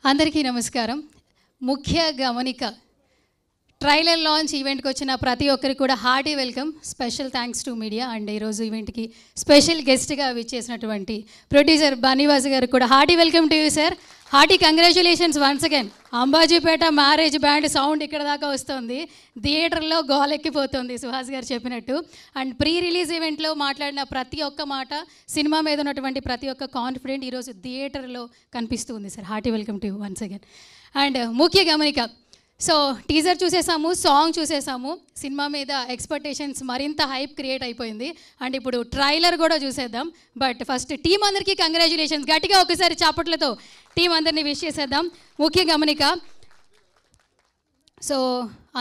అందరికీ నమస్కారం. ముఖ్య గమనిక, ట్రైలర్ లాంచ్ ఈవెంట్కి వచ్చిన ప్రతి ఒక్కరికి కూడా hearty welcome. Special thanks to media. And ఈరోజు ఈవెంట్కి స్పెషల్ గెస్ట్గా విచ్చేసినటువంటి ప్రొడ్యూసర్ బన్నీవాస్ గారు కూడా hearty welcome to you sir. Hearty congratulations once again. Ambajipeta marriage band sound ఇక్కడ దాకా వస్తుంది, థియేటర్లో గోలెక్కిపోతుంది సుహాస్ గారు చెప్పినట్టు. అండ్ ప్రీ రిలీజ్ ఈవెంట్లో మాట్లాడిన ప్రతి ఒక్క మాట, సినిమా మీద ఉన్నటువంటి ప్రతి ఒక్క కాన్ఫిడెంట్ ఈరోజు థియేటర్లో కనిపిస్తుంది sir. Hearty welcome to you once again. And ముఖ్య గమనిక, సో టీజర్ చూసేసాము, సాంగ్ చూసేసాము, సినిమా మీద ఎక్స్పెక్టేషన్స్ మరింత హైప్ క్రియేట్ అయిపోయింది. అండ్ ఇప్పుడు ట్రైలర్ కూడా చూసేద్దాం. బట్ ఫస్ట్ టీం అందరికీ కంగ్రాచులేషన్స్. గట్టిగా ఒకసారి చాపట్లతో టీం అందరినీ విష్ చేసేద్దాం. ముఖ్య గమనిక, సో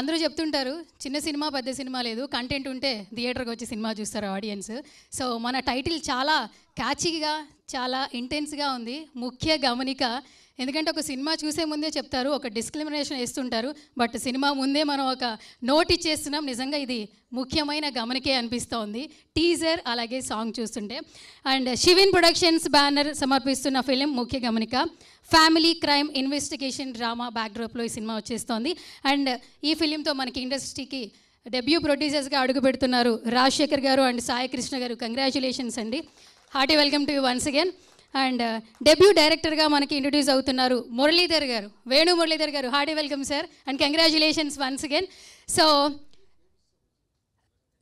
అందరూ చెప్తుంటారు చిన్న సినిమా పెద్ద సినిమా లేదు, కంటెంట్ ఉంటే థియేటర్కి వచ్చి సినిమా చూస్తారు ఆడియన్స్. సో మన టైటిల్ చాలా క్యాచీగా, చాలా ఇంటెన్స్గా ఉంది, ముఖ్య గమనిక. ఎందుకంటే ఒక సినిమా చూసే ముందే చెప్తారు, ఒక డిస్క్రిమినేషన్ వేస్తుంటారు, బట్ సినిమా ముందే మనం ఒక నోట్ ఇచ్చేస్తున్నాం. నిజంగా ఇది ముఖ్యమైన గమనికే అనిపిస్తోంది టీజర్ అలాగే సాంగ్ చూస్తుంటే. అండ్ శివిన్ ప్రొడక్షన్స్ బ్యానర్ సమర్పిస్తున్న ఫిలిం ముఖ్య గమనిక. ఫ్యామిలీ క్రైమ్ ఇన్వెస్టిగేషన్ డ్రామా బ్యాక్డ్రాప్లో ఈ సినిమా వచ్చేస్తోంది. అండ్ ఈ ఫిలింతో మనకి ఇండస్ట్రీకి డెబ్యూ ప్రొడ్యూసర్స్గా అడుగు పెడుతున్నారు రాజశేఖర్ గారు అండ్ సాయి కృష్ణ గారు. కంగ్రాచులేషన్స్ అండి. Hearty welcome to you once again. And debut డైరెక్టర్గా మనకి ఇంట్రడ్యూస్ అవుతున్నారు మురళీధర్ గారు, వేణు మురళీధర్ గారు. Hearty welcome sir and congratulations once again. So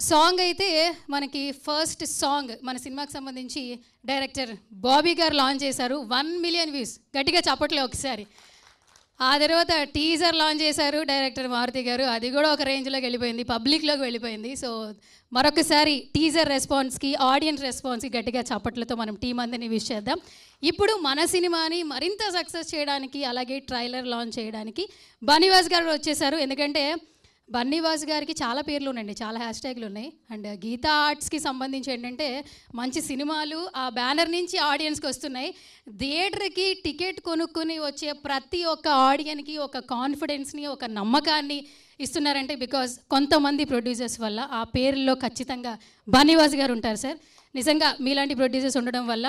song అయితే మనకి ఫస్ట్ సాంగ్ మన సినిమాకి సంబంధించి డైరెక్టర్ బాబీ గారు లాంచ్ చేశారు. 1 మిలియన్ వ్యూస్. గట్టిగా చప్పట్లే ఒకసారి. ఆ తర్వాత టీజర్ లాంచ్ చేశారు డైరెక్టర్ మారుతి గారు, అది కూడా ఒక రేంజ్లోకి వెళ్ళిపోయింది, పబ్లిక్లోకి వెళ్ళిపోయింది. సో మరొకసారి టీజర్ రెస్పాన్స్కి, ఆడియన్స్ రెస్పాన్స్కి గట్టిగా చప్పట్లతో మనం టీం అందరినీ విష్ చేద్దాం. ఇప్పుడు మన సినిమాని మరింత సక్సెస్ చేయడానికి, అలాగే ట్రైలర్ లాంచ్ చేయడానికి బన్నీవాస్ గారు వచ్చేసారు. ఎందుకంటే బన్నీవాస్ గారికి చాలా పేర్లు ఉన్నాయండి, చాలా హ్యాష్ ట్యాగ్లు ఉన్నాయి. అండ్ గీతా ఆర్ట్స్కి సంబంధించి ఏంటంటే మంచి సినిమాలు ఆ బ్యానర్ నుంచి ఆడియన్స్కి వస్తున్నాయి. థియేటర్కి టికెట్ కొనుక్కొని వచ్చే ప్రతి ఒక్క ఆడియన్కి ఒక కాన్ఫిడెన్స్ని, ఒక నమ్మకాన్ని ఇస్తున్నారంటే బికాజ్ కొంతమంది ప్రొడ్యూసర్స్ వల్ల. ఆ పేర్లో ఖచ్చితంగా బన్నీవాస్ గారు ఉంటారు సార్. నిజంగా మీలాంటి ప్రొడ్యూసర్స్ ఉండడం వల్ల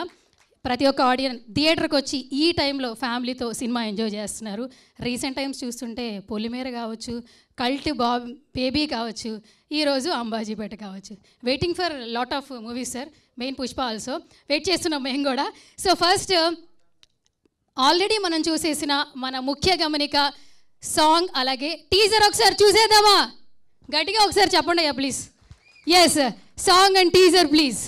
ప్రతి ఒక్క ఆడియన్స్ థియేటర్కి వచ్చి ఈ టైంలో ఫ్యామిలీతో సినిమా ఎంజాయ్ చేస్తున్నారు. రీసెంట్ టైమ్స్ చూస్తుంటే పొలిమేర కావచ్చు, కల్ట్ బేబీ కావచ్చు, ఈరోజు అంబాజీపేట కావచ్చు. Waiting for lot of movies sir, main Pushpa also wait చేస్తున్నాం మేము కూడా. సో ఫస్ట్ ఆల్రెడీ మనం చూసేసిన మన ముఖ్య గమనిక సాంగ్ అలాగే టీజర్ ఒకసారి చూసేద్దామా? గట్టిగా ఒకసారి చెప్పండి అయ్యా please. Yes, song and teaser please.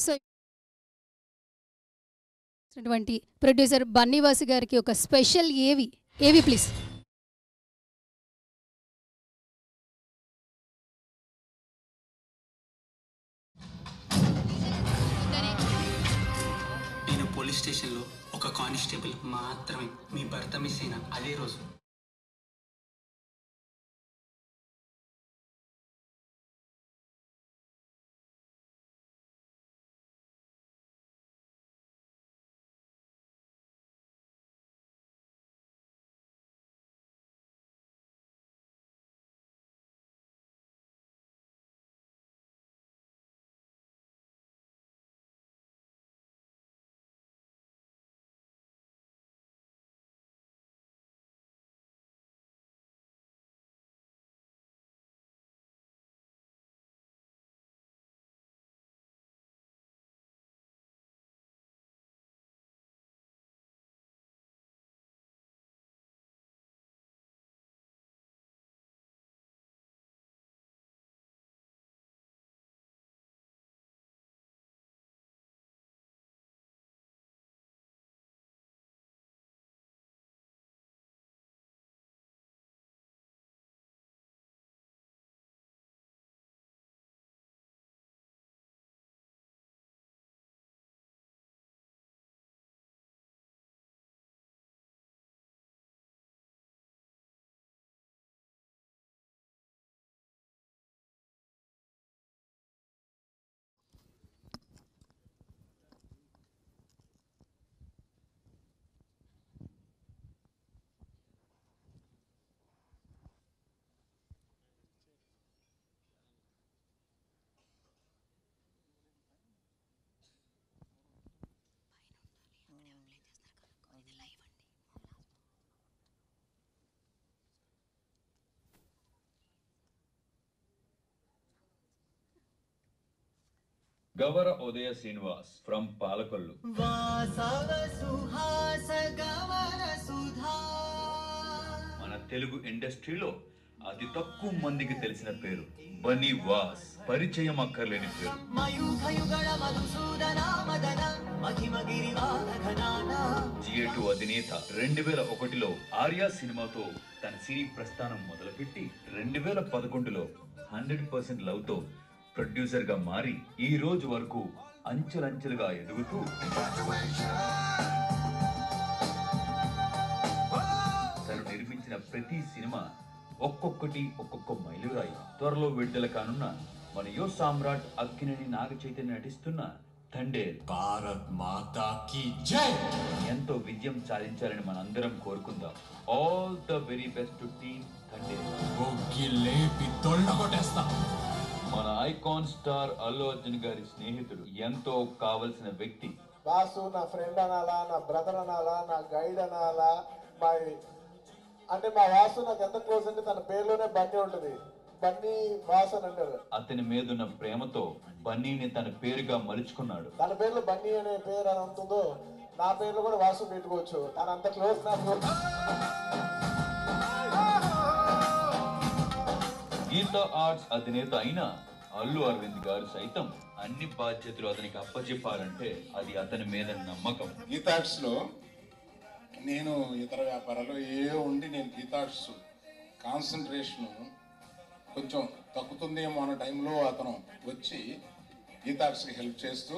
So producer Bunny Vasu గారికి ఒక స్పెషల్ ఏవి ప్లీజ్. నేను పోలీస్ స్టేషన్లో ఒక కానిస్టేబుల్ మాత్రమే. మీ భర్త మిస్ అయిన అదే రోజు Gavara Udaya Srinivas from Palakollu. మన తెలుగు ఇండస్ట్రీలో అతి తక్కువ మందికి తెలిసిన పేరు బన్నీ వాస్. పరిచయం అక్కర్లేని పేరు. జిఏ2 అధినేత 2001లో ఆర్యా సినిమాతో తన సినీ ప్రస్థానం మొదలుపెట్టి 2011లో 100% లవ్ తో ప్రొడ్యూసర్ గా మారి ఈ రోజు వరకు అంచెలంచెలుగా ఎదుగుతూ తను నిర్మించిన ప్రతి సినిమా ఒక్కొక్కటి ఒక్కొక్క మైలురాయి. త్వరలో విడుదల కానున్న మన యువ సామ్రాట్ అక్కినేని నాగ చైతన్య నటిస్తున్న థండేల్ భారత్ మాతా కీ జై ఎంతో విజయం సాధించాలని మనందరం కోరుకుందాం. All the very best to team Thandel. లేపి తొళ్ళగొట్టేస్తా. మన ఐకాన్ స్టార్ అల్లు అర్జున్ గారి స్నేహితుడు, ఎంతో కావలసిన వ్యక్తి. బాసు నా ఫ్రెండ్ అనాలా, నా బ్రదర్ అనాలా, నా గైడ్ అనాలా, మా వాసు నాకు ఎంత క్లోజ్ అంటే తన పేరులోనే బన్నీ ఉంటుంది. బన్నీ వాసు అని అంటారు. అతని మీదున్న ప్రేమతో బన్నీని తన పేరుగా మలుచుకున్నాడు. తన పేరులో బన్నీ అనే పేరు అని ఉంటుందో నా పేరులో కూడా వాసు పెట్టుకోవచ్చు. తన అంత క్లోజ్ నాకు. గీతా ఆర్ట్స్ అధినేత అయిన అల్లు అరవింద్ గారు సైతం అన్ని బాధ్యతలు అతనికి అప్పచెప్పారంటే అది అతని మీద నమ్మకం. గీతార్ట్స్ లో నేను ఇతర వ్యాపారాలు ఉండి నేను గీతార్ట్స్ కాన్సన్ట్రేషన్ కొంచెం తగ్గుతుందేమో అన్న టైంలో అతను వచ్చి గీతార్ట్స్కి హెల్ప్ చేస్తూ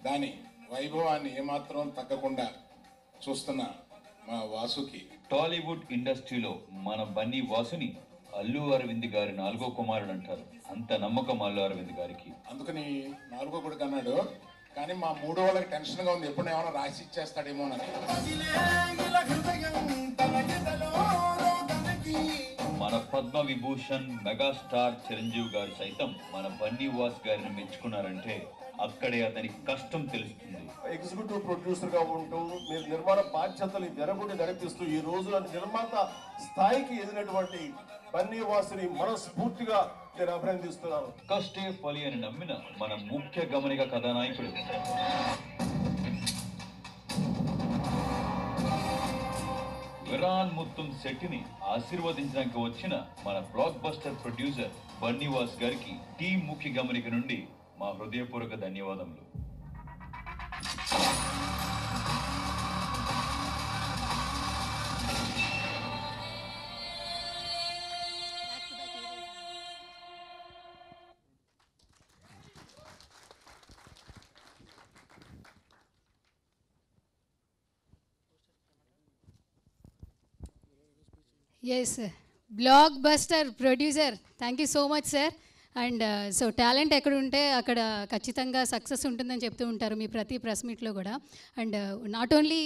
దాని వైభవాన్ని ఏమాత్రం తగ్గకుండా చూస్తున్న మా వాసుకి. టాలీవుడ్ ఇండస్ట్రీలో మన బన్నీ వాసుని అల్లు అరవింద్ గారి 4వ కుమారుడు అంటారు. అంత నమ్మకం అల్లు అరవింద్ గారికి. అందుకని 4వ కొడుకు అన్నాడు. కానీ మా 3వ వాళ్ళకి టెన్షన్ గా ఉంది, ఎప్పుడు ఏమైనా రాసి ఇచ్చేస్తాడేమో అని. మన పద్మ విభూషణ్ మెగాస్టార్ చిరంజీవి గారు సైతం మన బన్నీ వాస్ గారిని మెచ్చుకున్నారంటే అక్కడే అతని కష్టం తెలుస్తుంది. ఎగ్జిక్యూటివ్ ప్రొడ్యూసర్ గా ఉంటూ మీరు నిర్మాణ బాధ్యతలు వెరగొట్టి నడిపిస్తూ ఈ రోజున నిర్మాత స్థాయికి ఎదిగినటువంటి బన్నీ వాసుని మనస్ఫూర్తిగా నేను అభినందిస్తున్నాను. కష్టే ఫలి అని నమ్మిన మన ముఖ్య గమనిక కథానాయకుడు విరాన్ ముత్తుం శెట్టిని ఆశీర్వదించడానికి వచ్చిన మన blockbuster producer Bunny Vas గారికి టీం ముఖ్య గమనిక నుండి మా హృదయపూర్వక ధన్యవాదములు. Yes blockbuster producer, thank you so much sir. And so talent ఎక్కడ ఉంటే అక్కడ ఖచ్చితంగా సక్సెస్ ఉంటుందని చెప్తూ ఉంటారు మీ ప్రతి ప్రెస్ మీట్లో కూడా. And not only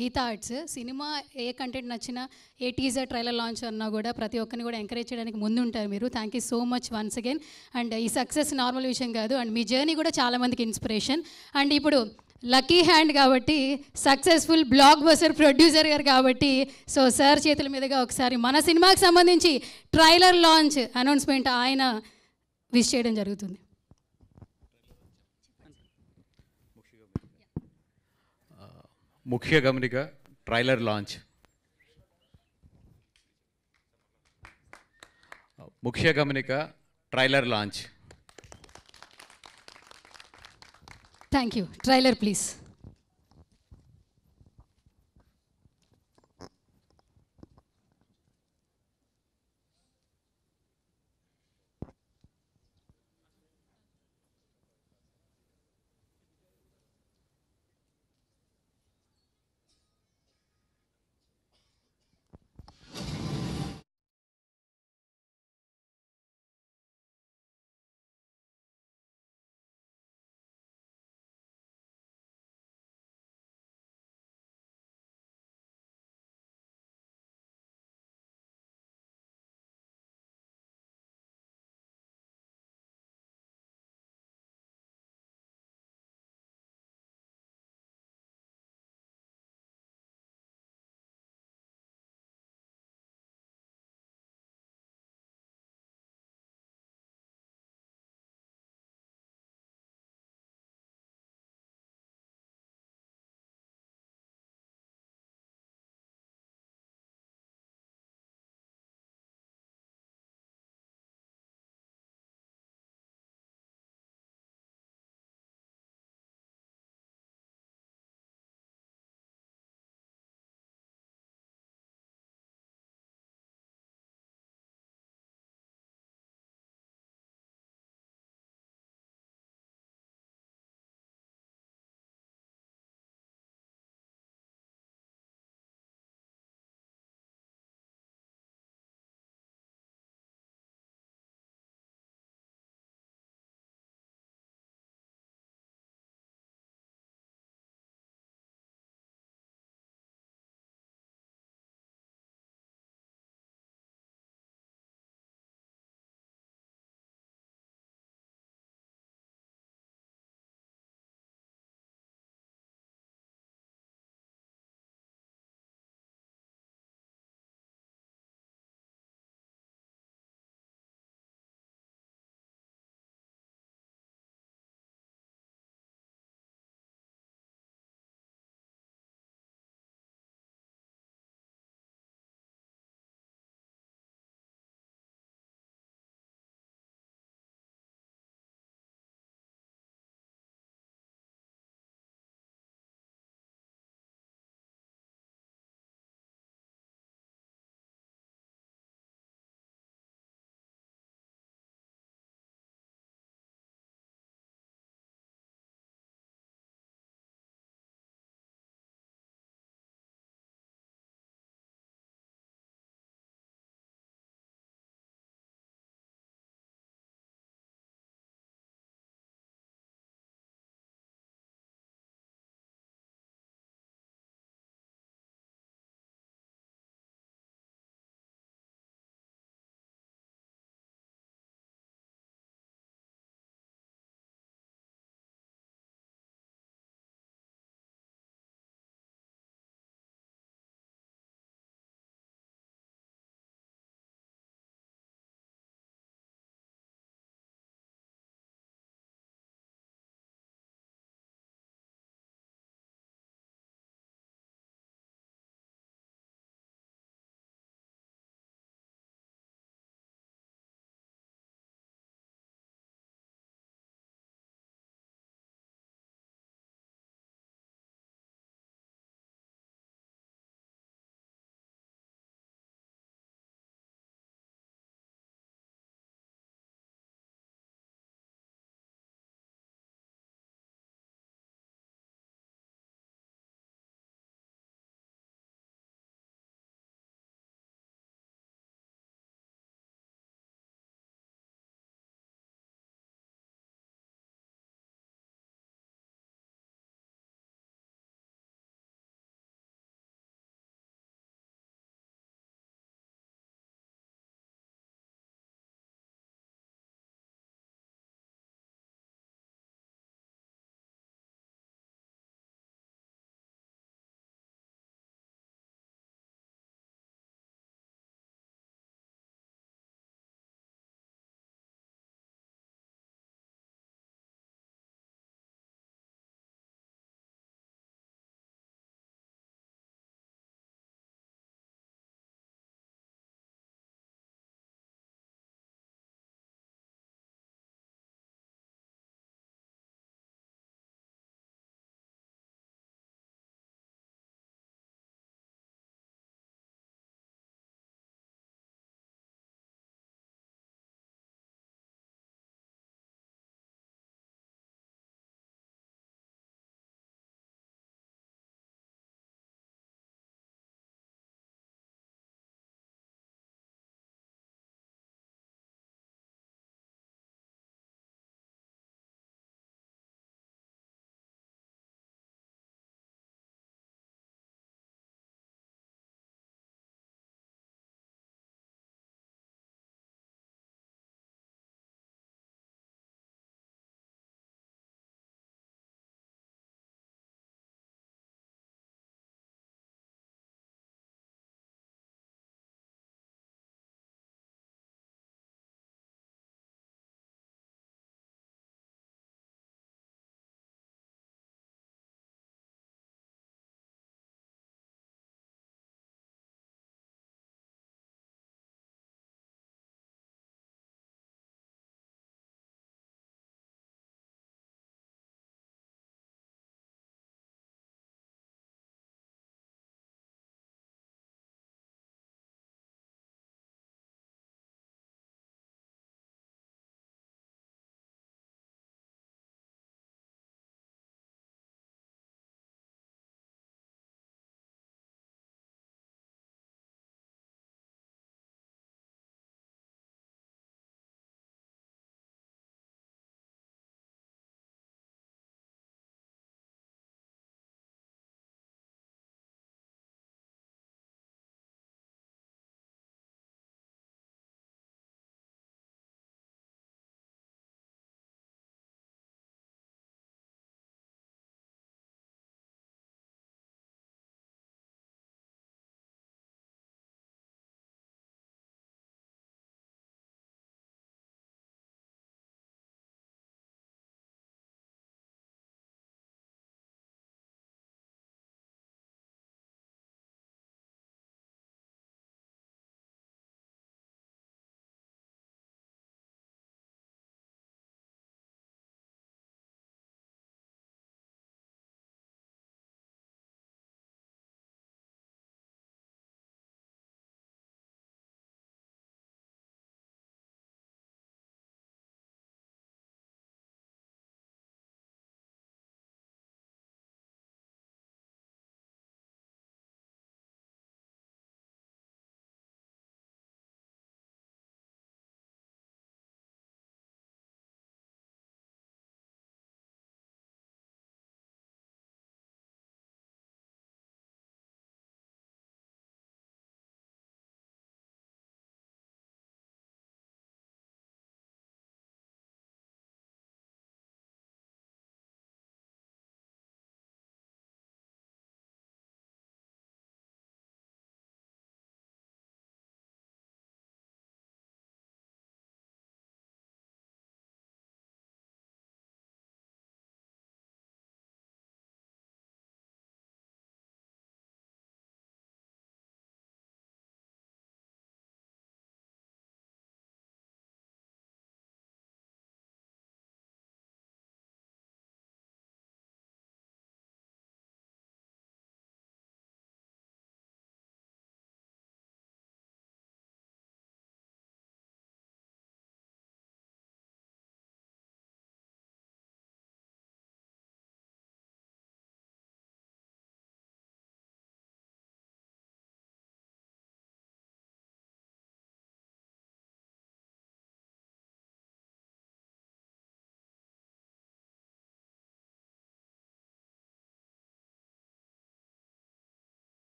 Geetha Arts, cinema ఏ కంటెంట్ నచ్చినా, ఏ టీజర్ ట్రైలర్ లాంచ్ అన్నా కూడా ప్రతి ఒక్కరిని కూడా ఎంకరేజ్ చేయడానికి ముందు ఉంటారు మీరు. Thank you so much once again. And ఈ సక్సెస్ నార్మల్ విషయం కాదు, అండ్ మీ జర్నీ కూడా చాలామందికి ఇన్స్పిరేషన్. అండ్ ఇప్పుడు లక్కీ హ్యాండ్ కాబట్టి సక్సెస్ఫుల్ బ్లాక్ బస్టర్ ప్రొడ్యూసర్ గారు కాబట్టి, సో సార్ చేతుల మీదుగా ఒకసారి మన సినిమాకి సంబంధించి ట్రైలర్ లాంచ్ అనౌన్స్మెంట్ ఆయన విష్ చేయడం జరుగుతుంది. ముఖ్య గమనిక ట్రైలర్ లాంచ్. ముఖ్య గమనిక trailer launch. Thank you. Trailer please.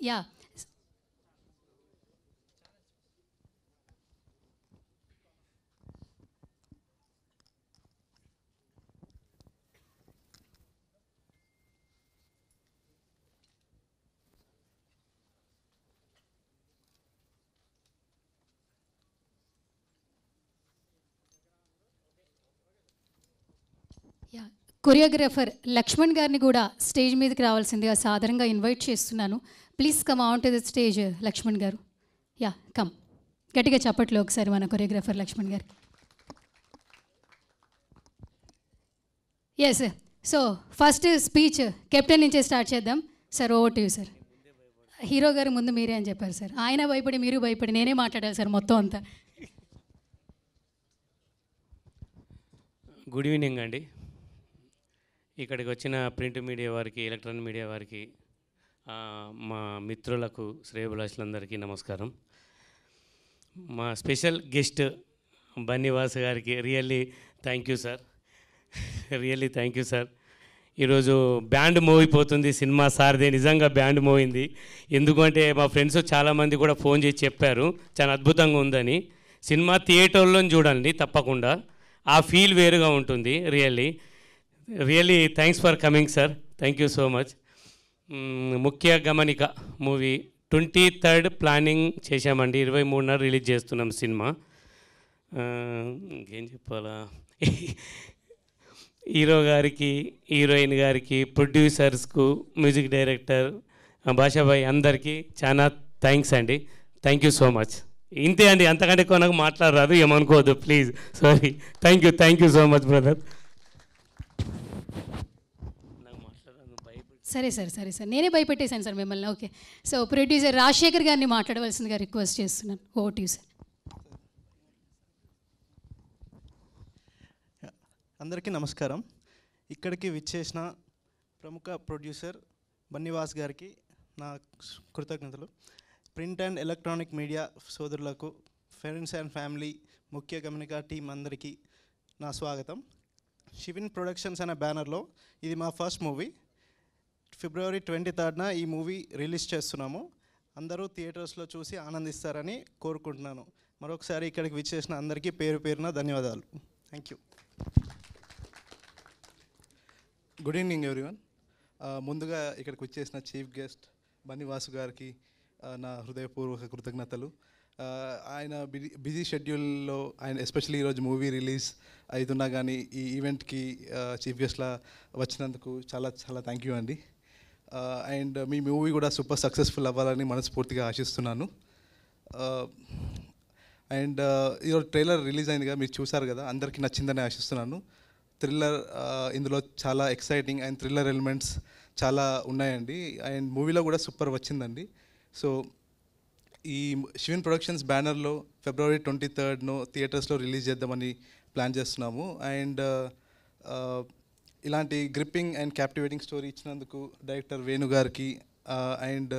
Yeah yeah choreographer Lakshman గారిని కూడా స్టేజ్ మీదకి రావాల్సిందిగా సాధారణంగా ఇన్వైట్ చేస్తున్నాను. Please come on to the stage Lakshman garu. Yeah come, గట్టిగా చప్పట్లు ఒకసారి మన కొరియోగ్రాఫర్ లక్ష్మణ్ గారికి. Yes, so first speech captain నుంచే స్టార్ట్ చేద్దాం. Sir over to you sir. Hero గారు ముందు మీరే అని చెప్పారు సార్. ఆయన భయపడి మీరు భయపడి నేనే మాట్లాడాలి సార్ మొత్తం అంతా. గుడ్ ఈవినింగ్ అండి. ఇక్కడికి వచ్చిన ప్రింట్ మీడియా వారికి, ఎలక్ట్రానిక్ మీడియా వారికి, మా మిత్రులకు, శ్రేయోభిలాషులందరికీ నమస్కారం. మా స్పెషల్ గెస్ట్ బన్నీవాస్ గారికి really thank you sir, really thank you sir. ఈరోజు బ్యాండ్ మోగిపోతుంది సినిమా సార్దే, నిజంగా బ్యాండ్ మోగింది. ఎందుకంటే మా ఫ్రెండ్స్ చాలామంది కూడా ఫోన్ చేసి చెప్పారు చాలా అద్భుతంగా ఉందని. సినిమా థియేటర్లో చూడండి తప్పకుండా, ఆ ఫీల్ వేరుగా ఉంటుంది. Really thanks for coming sir, thank you so much. ముఖ్య గమనిక మూవీ 23rd ప్లానింగ్ చేశామండి, 23న రిలీజ్ చేస్తున్నాం సినిమా. ఇంకేం చెప్పాలా, హీరో గారికి, హీరోయిన్ గారికి, ప్రొడ్యూసర్స్కు, మ్యూజిక్ డైరెక్టర్ భాషాభాయ్ అందరికీ చాలా థ్యాంక్స్ అండి. Thank you so much. ఇంతే అండి, అంతకంటే ఎక్కువ నాకు మాట్లాడరాదు, ఏమనుకోవద్దు please, sorry. Thank you so much brother. సరే సార్ నేనే భయపెట్టేశాను సార్ మిమ్మల్ని. ఓకే, సో ప్రొడ్యూసర్ రాజశేఖర్ గారిని మాట్లాడవలసిందిగా రిక్వెస్ట్ చేస్తున్నాను. Over to you sir. అందరికీ నమస్కారం. ఇక్కడికి విచ్చేసిన ప్రముఖ ప్రొడ్యూసర్ బన్నీవాస్ గారికి నా కృతజ్ఞతలు. ప్రింట్ అండ్ ఎలక్ట్రానిక్ మీడియా సోదరులకు, ఫ్రెండ్స్ అండ్ ఫ్యామిలీ, ముఖ్య గమనిక టీం అందరికీ నా స్వాగతం. శివిన్ ప్రొడక్షన్స్ అనే బ్యానర్లో ఇది మా ఫస్ట్ మూవీ. February 23rd ఈ మూవీ రిలీజ్ చేస్తున్నాము. అందరూ థియేటర్స్లో చూసి ఆనందిస్తారని కోరుకుంటున్నాను. మరొకసారి ఇక్కడికి విచ్చేసిన అందరికీ పేరు పేరున ధన్యవాదాలు. Thank you. Good evening everyone. ముందుగా ఇక్కడికి వచ్చేసిన చీఫ్ గెస్ట్ బన్నీవాసు గారికి నా హృదయపూర్వక కృతజ్ఞతలు. ఆయన బిజీ షెడ్యూల్లో ఆయన ఎస్పెషల్లీ ఈరోజు మూవీ రిలీజ్ అవుతున్నా కానీ ఈ ఈవెంట్కి చీఫ్ గెస్ట్లా వచ్చినందుకు చాలా చాలా థ్యాంక్ యూ అండి. అండ్ మీ మూవీ కూడా సూపర్ సక్సెస్ఫుల్ అవ్వాలని మనస్ఫూర్తిగా ఆశిస్తున్నాను. అండ్ ఈరోజు ట్రైలర్ రిలీజ్ అయిందిగా, మీరు చూసారు కదా, అందరికీ నచ్చిందని ఆశిస్తున్నాను. థ్రిల్లర్ ఇందులో చాలా ఎక్సైటింగ్ అండ్ థ్రిల్లర్ ఎలిమెంట్స్ చాలా ఉన్నాయండి. అండ్ మూవీలో కూడా సూపర్ వచ్చిందండి. సో ఈ శివిన్ ప్రొడక్షన్స్ బ్యానర్లో February 23rd థియేటర్స్లో రిలీజ్ చేద్దామని ప్లాన్ చేస్తున్నాము. అండ్ ఇలాంటి గ్రిప్పింగ్ అండ్ క్యాప్టివేటింగ్ స్టోరీ ఇచ్చినందుకు డైరెక్టర్ వేణు గారికి and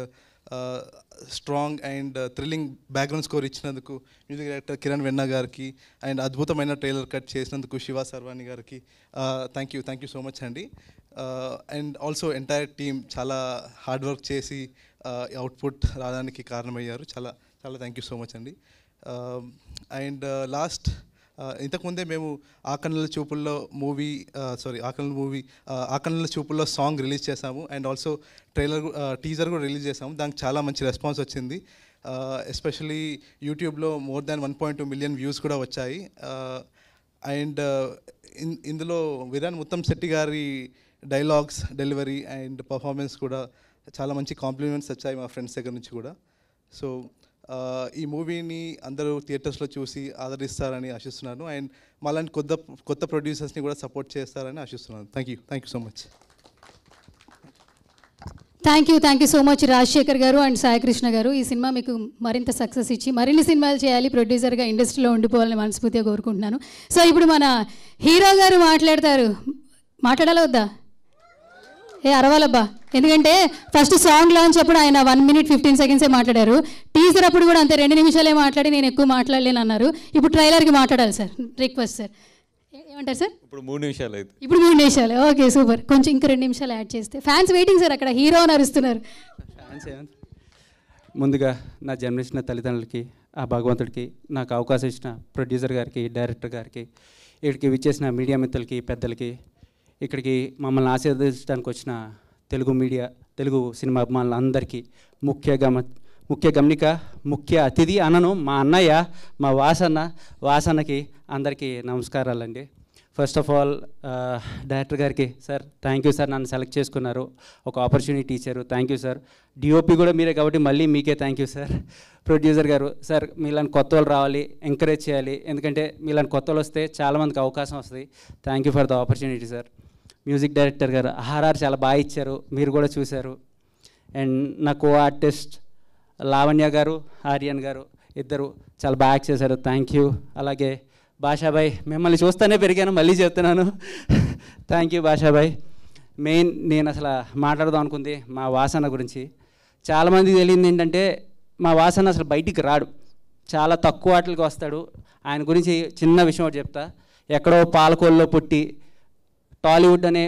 strong and thrilling background score ఇచ్చినందుకు మ్యూజిక్ డైరెక్టర్ కిరణ్ వెన్నా గారికి అండ్ అద్భుతమైన ట్రైలర్ కట్ చేసినందుకు శివ సర్వాణి గారికి థ్యాంక్ యూ సో మచ్ అండి. అండ్ ఆల్సో ఎంటైర్ టీమ్ చాలా హార్డ్ వర్క్ చేసి అవుట్పుట్ రావడానికి కారణమయ్యారు. చాలా చాలా థ్యాంక్ యూ సో మచ్ అండి. అండ్ లాస్ట్ ఇంతకుముందే మేము ఆకన్నుల చూపుల్లో ఆకన్నుల చూపుల్లో సాంగ్ రిలీజ్ చేసాము. అండ్ ఆల్సో టీజర్ కూడా రిలీజ్ చేసాము. దానికి చాలా మంచి రెస్పాన్స్ వచ్చింది. ఎస్పెషలీ యూట్యూబ్లో మోర్ దాన్ 1.2 మిలియన్ వ్యూస్ కూడా వచ్చాయి. అండ్ ఇందులో విరాన్ ముత్తం శెట్టి గారి డైలాగ్స్, డెలివరీ అండ్ పర్ఫార్మెన్స్ కూడా చాలా మంచి కాంప్లిమెంట్స్ వచ్చాయి మా ఫ్రెండ్స్ దగ్గర నుంచి కూడా. సో ఈ మూవీని అందరూ థియేటర్స్లో చూసి ఆదరిస్తారని ఆశిస్తున్నాను. అండ్ మాలాంటి కొత్త ప్రొడ్యూసర్స్ని కూడా సపోర్ట్ చేస్తారని ఆశిస్తున్నాను. Thank you so much. Thank you so much Rajasekhar గారు అండ్ సాయికృష్ణ గారు. ఈ సినిమా మీకు మరింత సక్సెస్ ఇచ్చి మరిన్ని సినిమాలు చేయాలి, ప్రొడ్యూసర్గా ఇండస్ట్రీలో ఉండిపోవాలని మనస్ఫూర్తిగా కోరుకుంటున్నాను. సో ఇప్పుడు మన హీరో గారు మాట్లాడాలా వద్దా? అరవాలబ్బా, ఎందుకంటే ఫస్ట్ సాంగ్ లాంచ్ అప్పుడు ఆయన 1 minute 15 seconds మాట్లాడారు. టీజర్ అప్పుడు కూడా అంతే 2 నిమిషాలే మాట్లాడి నేను ఎక్కువ మాట్లాడలేను అన్నారు. ఇప్పుడు ట్రైలర్కి మాట్లాడాలి సార్, రిక్వెస్ట్ సార్. ఏమంటారు సార్? ఇప్పుడు 3 నిమిషాలు అయితే. ఇప్పుడు 3 నిమిషాలు. Okay super. కొంచెం ఇంకో 2 నిమిషాలు యాడ్ చేస్తే. ఫ్యాన్స్ వెయిటింగ్ సార్, అక్కడ హీరో అని అరుస్తున్నారు. ముందుగా నా జన్మించిన తల్లిదండ్రులకి, ఆ భగవంతుడికి, నాకు అవకాశం ఇచ్చిన ప్రొడ్యూసర్ గారికి, డైరెక్టర్ గారికి, ఇక్కడికి విచ్చేసిన మీడియా మిత్రులకి, పెద్దలకి, ఇక్కడికి మమ్మల్ని ఆశీర్వదించడానికి వచ్చిన తెలుగు సినిమా అభిమానులందరికీ, ముఖ్య గమనిక, ముఖ్య అతిథి అనను మా అన్నయ్య, మా వాసన్నకి అందరికీ నమస్కారాలండి. ఫస్ట్ ఆఫ్ ఆల్ డైరెక్టర్ గారికి, సార్ థ్యాంక్ యూ సార్, నన్ను సెలెక్ట్ చేసుకున్నారు, ఒక ఆపర్చునిటీ ఇచ్చారు, థ్యాంక్ యూ సార్. డిఓపి కూడా మీరే కాబట్టి మళ్ళీ మీకే థ్యాంక్ యూ సార్. ప్రొడ్యూసర్ గారు, సార్ మీలాంటి కొత్త వాళ్ళు రావాలి, ఎంకరేజ్ చేయాలి, ఎందుకంటే మీలాంటి కొత్త వాళ్ళు వస్తే చాలామందికి అవకాశం వస్తుంది. Thank you for the opportunity sir. Music director గారు ఆర్ఆర్ చాలా బాగా ఇచ్చారు, మీరు కూడా చూశారు. అండ్ నా కో ఆర్టిస్ట్ లావణ్య గారు, ఆర్యన్ గారు ఇద్దరు చాలా బాగా యాక్ట్ చేశారు, థ్యాంక్ యూ. అలాగే భాషాబాయ్, మిమ్మల్ని చూస్తూనే పెరిగాను, మళ్ళీ చెప్తున్నాను, థ్యాంక్ యూ భాషాబాయ్. మెయిన్ నేను అసలు మాట్లాడదాం అనుకుంది మా వాసన గురించి. చాలామందికి తెలియంది ఏంటంటే మా వాసన అసలు బయటికి రాడు, చాలా తక్కువ వాటికి వస్తాడు. ఆయన గురించి చిన్న విషయం ఒకటి చెప్తా. ఎక్కడో పాలకోల్లో పుట్టి టాలీవుడ్ అనే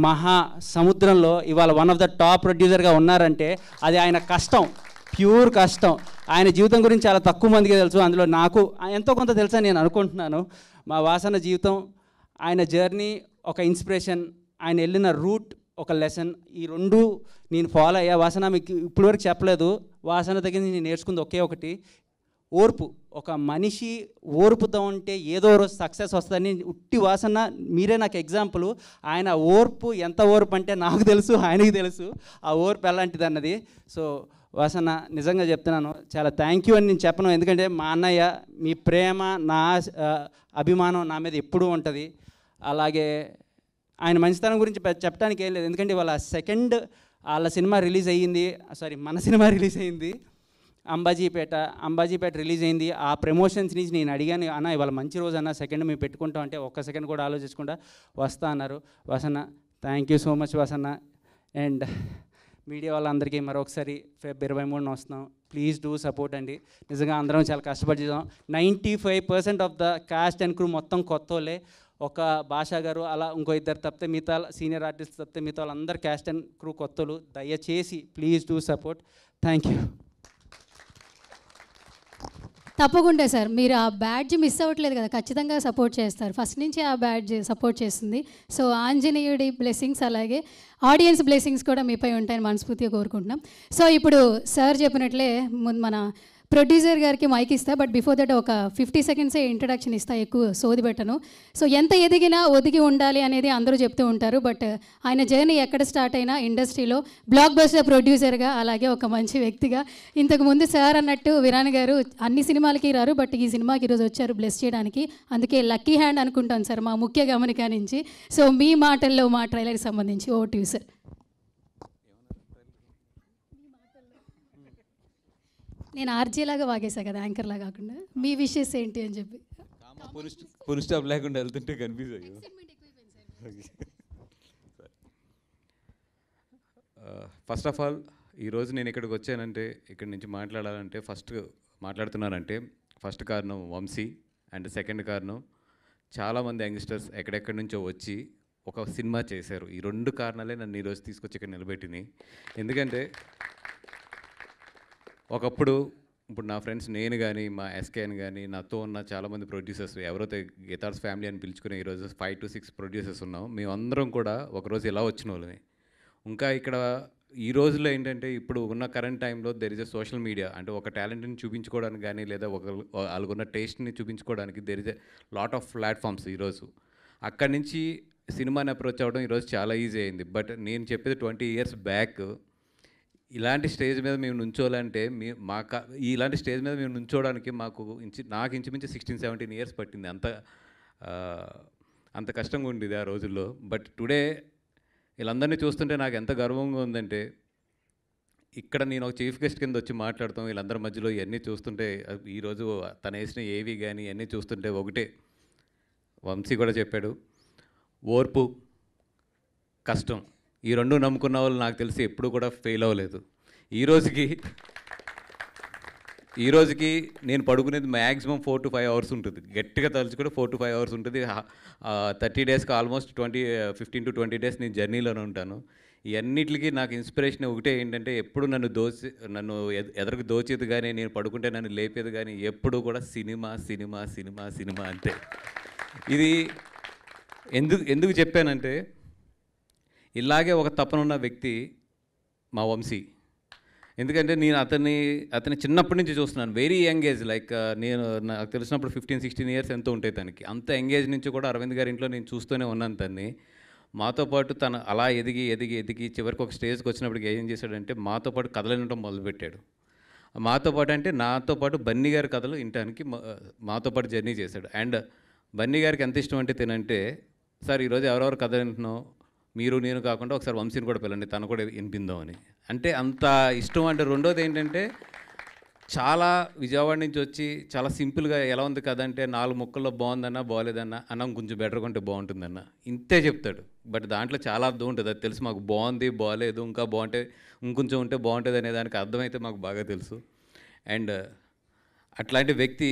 మహా సముద్రంలో ఇవాళ వన్ ఆఫ్ ద టాప్ ప్రొడ్యూసర్గా ఉన్నారంటే అది ఆయన కష్టం, ప్యూర్ కష్టం. ఆయన జీవితం గురించి చాలా తక్కువ మందికి తెలుసు, అందులో నాకు ఎంతో కొంత తెలుసా నేను అనుకుంటున్నాను. మా వాసన జీవితం, ఆయన జర్నీ ఒక ఇన్స్పిరేషన్, ఆయన వెళ్ళిన రూట్ ఒక లెసన్, ఈ రెండు నేను ఫాలో అయ్యా. వాసన మీకు ఇప్పటివరకు చెప్పలేదు, వాసన దగ్గర నేను నేర్చుకుంది ఒకే ఒకటి, ఓర్పు. ఒక మనిషి ఓర్పుతో ఉంటే ఏదో రోజు సక్సెస్ వస్తుందని ఉట్టి వాసన మీరే నాకు ఎగ్జాంపుల్. ఆయన ఓర్పు ఎంత ఓర్పు అంటే నాకు తెలుసు, ఆయనకి తెలుసు ఆ ఓర్పు ఎలాంటిది అన్నది. సో వాసన నిజంగా చెప్తున్నాను, చాలా థ్యాంక్ యూ అని నేను చెప్పను, ఎందుకంటే మా అన్నయ్య, మీ ప్రేమ, నా అభిమానం నా మీద ఎప్పుడూ ఉంటుంది. అలాగే ఆయన మంచితనం గురించి చెప్పడానికి ఏం లేదు, ఎందుకంటే వాళ్ళ వాళ్ళ సినిమా రిలీజ్ అయ్యింది, మన సినిమా రిలీజ్ అయ్యింది అంబాజీపేట రిలీజ్ అయింది. ఆ ప్రమోషన్స్ నుంచి నేను అడిగాను, అన్న ఇవాళ మంచి రోజు అన్న, సెకండ్ మేము పెట్టుకుంటాం అంటే ఒక్క సెకండ్ కూడా ఆలోచించకుండా వస్తా అన్నారు. Vasanna thank you so much Vasanna. And media వాళ్ళందరికీ మరొకసారి Feb 23 వస్తున్నాం, ప్లీజ్ డూ సపోర్ట్ అండి. నిజంగా అందరం చాలా కష్టపడి చేద్దాం. 95% of the cost and crew మొత్తం కొత్త వాళ్ళే, ఒక భాషా గారు అలా ఇంకో ఇద్దరు తప్పితే మిగతా సీనియర్ ఆర్టిస్ట్ తప్పితే మిగతా వాళ్ళందరూ క్యాస్ట్ అండ్ క్రూ కొత్తలు. దయచేసి please do support. Thank you. తప్పకుండా సార్, మీరు ఆ బ్యాడ్జ్ మిస్ అవ్వట్లేదు కదా, ఖచ్చితంగా సపోర్ట్ చేస్తారు. ఫస్ట్ నుంచి ఆ బ్యాడ్జ్ సపోర్ట్ చేస్తుంది. సో ఆంజనేయుడి బ్లెస్సింగ్స్ అలాగే ఆడియన్స్ బ్లెస్సింగ్స్ కూడా మీపై ఉంటాయని మనస్ఫూర్తిగా కోరుకుంటున్నాం. సో ఇప్పుడు సార్ చెప్పినట్లే మన ప్రొడ్యూసర్ గారికి మైక్ ఇస్తా, బట్ బిఫోర్ దట్ ఒక 50 సెకండ్సే ఇంట్రడక్షన్ ఇస్తా, ఎక్కువ సోది పెట్టను. సో ఎంత ఎదిగినా ఒదిగి ఉండాలి అనేది అందరూ చెప్తూ ఉంటారు, బట్ ఆయన జర్నీ ఎక్కడ స్టార్ట్ అయినా ఇండస్ట్రీలో బ్లాక్ బస్టర్ ప్రొడ్యూసర్గా, అలాగే ఒక మంచి వ్యక్తిగా. ఇంతకుముందు సార్ అన్నట్టు విరాన్ గారు అన్ని సినిమాలకి రారు, బట్ ఈ సినిమాకి ఈరోజు వచ్చారు బ్లెస్ చేయడానికి, అందుకే లక్కీ హ్యాండ్ అనుకుంటాను సార్ మా ముఖ్య గమనిక నుంచి. సో మీ మాటల్లో మా ట్రైలర్కి సంబంధించి ఓవర్ టు యు సార్. నేను ఆర్జేలాగా వాగేసా కదా, యాంకర్లా కాకుండా. మీ విషెస్ ఏంటి అని చెప్పి ఫుల్ స్టాప్ లేకుండా వెళ్తుంటే కన్ఫ్యూజ్ అయ్యో. ఫస్ట్ ఆఫ్ ఆల్ ఈరోజు నేను ఇక్కడికి వచ్చానంటే, ఇక్కడి నుంచి మాట్లాడుతున్నానంటే ఫస్ట్ కారణం వంశీ, అండ్ సెకండ్ కారణం చాలామంది యంగ్స్టర్స్ ఎక్కడెక్కడి నుంచో వచ్చి ఒక సినిమా చేశారు. ఈ రెండు కారణాలే నన్ను ఈరోజు తీసుకొచ్చి ఇక్కడ నిలబెట్టినాయి. ఎందుకంటే ఇప్పుడు నా ఫ్రెండ్స్, నేను కానీ మా ఎస్కేఎన్ కానీ, నాతో ఉన్న చాలామంది ప్రొడ్యూసర్స్, ఎవరైతే గిటార్స్ ఫ్యామిలీ అని పిలుచుకునే ఈరోజు 5 to 6 ప్రొడ్యూసర్స్ ఉన్నాం. మేమందరం కూడా ఒకరోజు ఇలా వచ్చిన వాళ్ళమే. ఇంకా ఇక్కడ ఈ రోజుల్లో ఏంటంటే, ఇప్పుడు ఉన్న కరెంట్ టైంలో there is a social media, అంటే ఒక టాలెంట్ని చూపించుకోవడానికి కానీ, లేదా వాళ్ళకున్న టేస్ట్ని చూపించుకోవడానికి there is a lot of platforms ఈరోజు. అక్కడి నుంచి సినిమాని అప్రోచ్ అవ్వడం ఈరోజు చాలా ఈజీ అయింది. బట్ నేను చెప్పేది 20 years బ్యాక్ ఇలాంటి స్టేజ్ మీద మేము నుంచోవాలంటే, ఇలాంటి స్టేజ్ మీద మేము నుంచోవడానికి నాకు ఇంచుమించు 16-17 years పట్టింది. అంత కష్టంగా ఉండేది ఆ రోజుల్లో. బట్ టుడే వీళ్ళందరినీ చూస్తుంటే నాకు ఎంత గర్వంగా ఉందంటే, ఇక్కడ నేను ఒక చీఫ్ గెస్ట్ కింద వచ్చి మాట్లాడతాం, వీళ్ళందరి మధ్యలో ఇవన్నీ చూస్తుంటే, ఈరోజు తను వేసిన ఏవి కానీ ఇవన్నీ చూస్తుంటే ఒకటే, వంశీ కూడా చెప్పాడు, ఓర్పు, కష్టం, ఈ రెండు నమ్ముకున్న వాళ్ళు నాకు తెలిసి ఎప్పుడు కూడా ఫెయిల్ అవ్వలేదు. ఈ రోజుకి నేను పడుకునేది మ్యాక్సిమం 4 to 5 hours ఉంటుంది, గట్టిగా తలుచుకుంటే 4 to 5 hours ఉంటుంది. 30 daysకి ఆల్మోస్ట్ 15 to 20 days నేను జర్నీలోనే ఉంటాను. ఇవన్నిటికి నాకు ఇన్స్పిరేషన్ ఒకటే ఏంటంటే ఎప్పుడు నన్ను ఎదరకు దోచేది కానీ నేను పడుకుంటే నన్ను లేపేది కానీ ఎప్పుడు కూడా సినిమా సినిమా సినిమా సినిమా అంతే. ఇది ఎందుకు చెప్పానంటే ఇలాగే ఒక తపనున్న వ్యక్తి మా వంశీ. ఎందుకంటే నేను అతని చిన్నప్పటి నుంచి చూస్తున్నాను. వెరీ యంగ్ ఏజ్, లైక్ నేను నాకు తెలిసినప్పుడు 15-16 ఇయర్స్ ఎంతో ఉంటాయి తనకి. అంత యంగ్ ఏజ్ నుంచి కూడా అరవింద్ గారి ఇంట్లో నేను చూస్తూనే ఉన్నాను తన్ని. మాతో పాటు తను అలా ఎదిగి చివరికి ఒక స్టేజ్కి వచ్చినప్పటికి ఏం చేశాడంటే మాతో పాటు కథలు వినడం మొదలుపెట్టాడు. మాతో పాటు అంటే నాతో పాటు బన్నీ గారి కథలు వినడానికి మాతో పాటు జర్నీ చేశాడు. అండ్ బన్నీ గారికి ఎంత ఇష్టం అంటే తినంటే, సార్ ఈరోజు ఎవరెవరు కథ వింటున్నావు, మీరు నేను కాకుండా ఒకసారి వంశీని కూడా పిల్లండి, తను కూడా వినిపిందాం అని. అంటే అంత ఇష్టం. అంటే రెండోది ఏంటంటే చాలా విజయవాడ నుంచి వచ్చి చాలా సింపుల్గా ఎలా ఉంది కదా అంటే 4 ముక్కల్లో బాగుందన్నా బాగోలేదన్నా అన్నం కొంచెం బెటర్గా ఉంటే బాగుంటుందన్న ఇంతే చెప్తాడు. బట్ దాంట్లో చాలా అర్థం ఉంటుంది. అది తెలుసు మాకు, బాగుంది బాగోలేదు ఇంకా బాగుంటే ఇంకొంచెం ఉంటే బాగుంటుంది అనే దానికి అర్థమైతే మాకు బాగా తెలుసు. అండ్ అట్లాంటి వ్యక్తి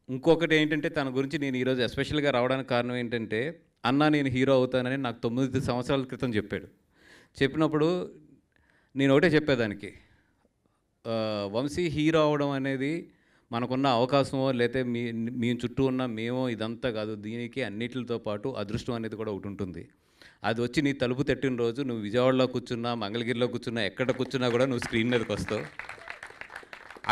ఇంకొకటి ఏంటంటే తన గురించి నేను ఈరోజు ఎస్పెషల్గా రావడానికి కారణం ఏంటంటే, అన్న నేను హీరో అవుతానని నాకు 9 సంవత్సరాల క్రితం చెప్పాడు. చెప్పినప్పుడు నేను ఒకటే చెప్పేదానికి, వంశీ హీరో అవడం అనేది మనకున్న అవకాశమో లేకపోతే మీ చుట్టూ ఉన్న మేమో ఇదంతా కాదు, దీనికి అన్నిటితో పాటు అదృష్టం అనేది కూడా ఒకటి ఉంటుంది. అది వచ్చి నీ తలుపు తట్టిన రోజు నువ్వు విజయవాడలో కూర్చున్నా, మంగళగిరిలో కూర్చున్నా, ఎక్కడ కూర్చున్నా కూడా నువ్వు స్క్రీన్ మీదకి వస్తావు.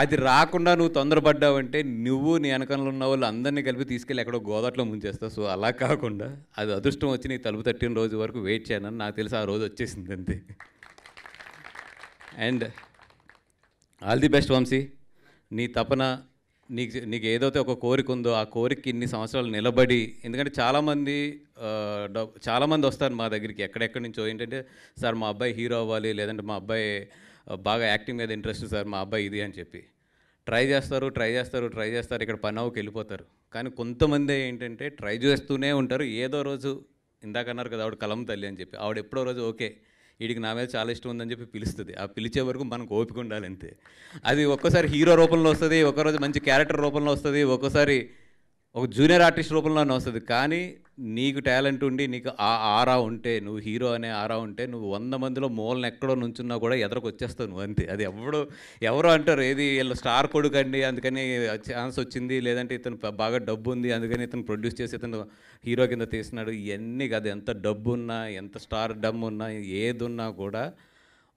అది రాకుండా నువ్వు తొందరపడ్డావంటే నువ్వు నీ వెనకాల ఉన్న వాళ్ళు అందరినీ కలిపి తీసుకెళ్ళి ఎక్కడో గోదాట్లో ముంచేస్తావు. సో అలా కాకుండా అది అదృష్టం వచ్చి నీ తలుపు తట్టిన రోజు వరకు వెయిట్ చేయనని నాకు తెలిసి ఆ రోజు వచ్చేసింది అంతే. And all the best Vamsi. నీ తపన, నీకు ఏదైతే ఒక కోరిక ఉందో ఆ కోరికకి ఇన్ని సంవత్సరాలు నిలబడి, ఎందుకంటే చాలామంది వస్తారు మా దగ్గరికి ఎక్కడెక్కడి నుంచో, ఏంటంటే సార్ మా అబ్బాయి హీరో అవ్వాలి, లేదంటే మా అబ్బాయి బాగా యాక్టింగ్ మీద ఇంట్రెస్ట్ సార్ మా అబ్బాయి ఇది అని చెప్పి ట్రై చేస్తారు. ఇక్కడ పని అవ్వకి వెళ్ళిపోతారు. కానీ కొంతమంది ఏంటంటే ట్రై చేస్తూనే ఉంటారు. ఏదో రోజు ఇందాక అన్నారు కదా ఆవిడ కలం తల్లి అని చెప్పి, ఆవిడ ఎప్పుడో రోజు ఓకే వీడికి నా మీద చాలా ఇష్టం ఉందని చెప్పి పిలుస్తుంది. ఆ పిలిచే వరకు మనకు ఓపిక ఉండాలి అంతే. అది ఒక్కోసారి హీరో రూపంలో వస్తుంది, ఒక్కరోజు మంచి క్యారెక్టర్ రూపంలో వస్తుంది, ఒక్కోసారి ఒక జూనియర్ ఆర్టిస్ట్ రూపంలోనే వస్తుంది. కానీ నీకు టాలెంట్ ఉండి నీకు ఆ ఆరా ఉంటే, నువ్వు హీరో అనే ఆరా ఉంటే, నువ్వు 100 మందిలో మూలను ఎక్కడో నుంచున్నా కూడా ఎదరకు వచ్చేస్తావు నువ్వు అంతే. అది ఎవరో అంటారు ఏది వీళ్ళు స్టార్ కొడుకు అండి అందుకని ఛాన్స్ వచ్చింది, లేదంటే ఇతను బాగా డబ్బు ఉంది అందుకని ఇతను ప్రొడ్యూస్ చేసి ఇతను హీరో కింద తీస్తున్నాడు, ఇవన్నీ కాదు. ఎంత డబ్బు ఉన్నా, ఎంత స్టార్ డమ్ ఉన్నా, ఏది ఉన్నా కూడా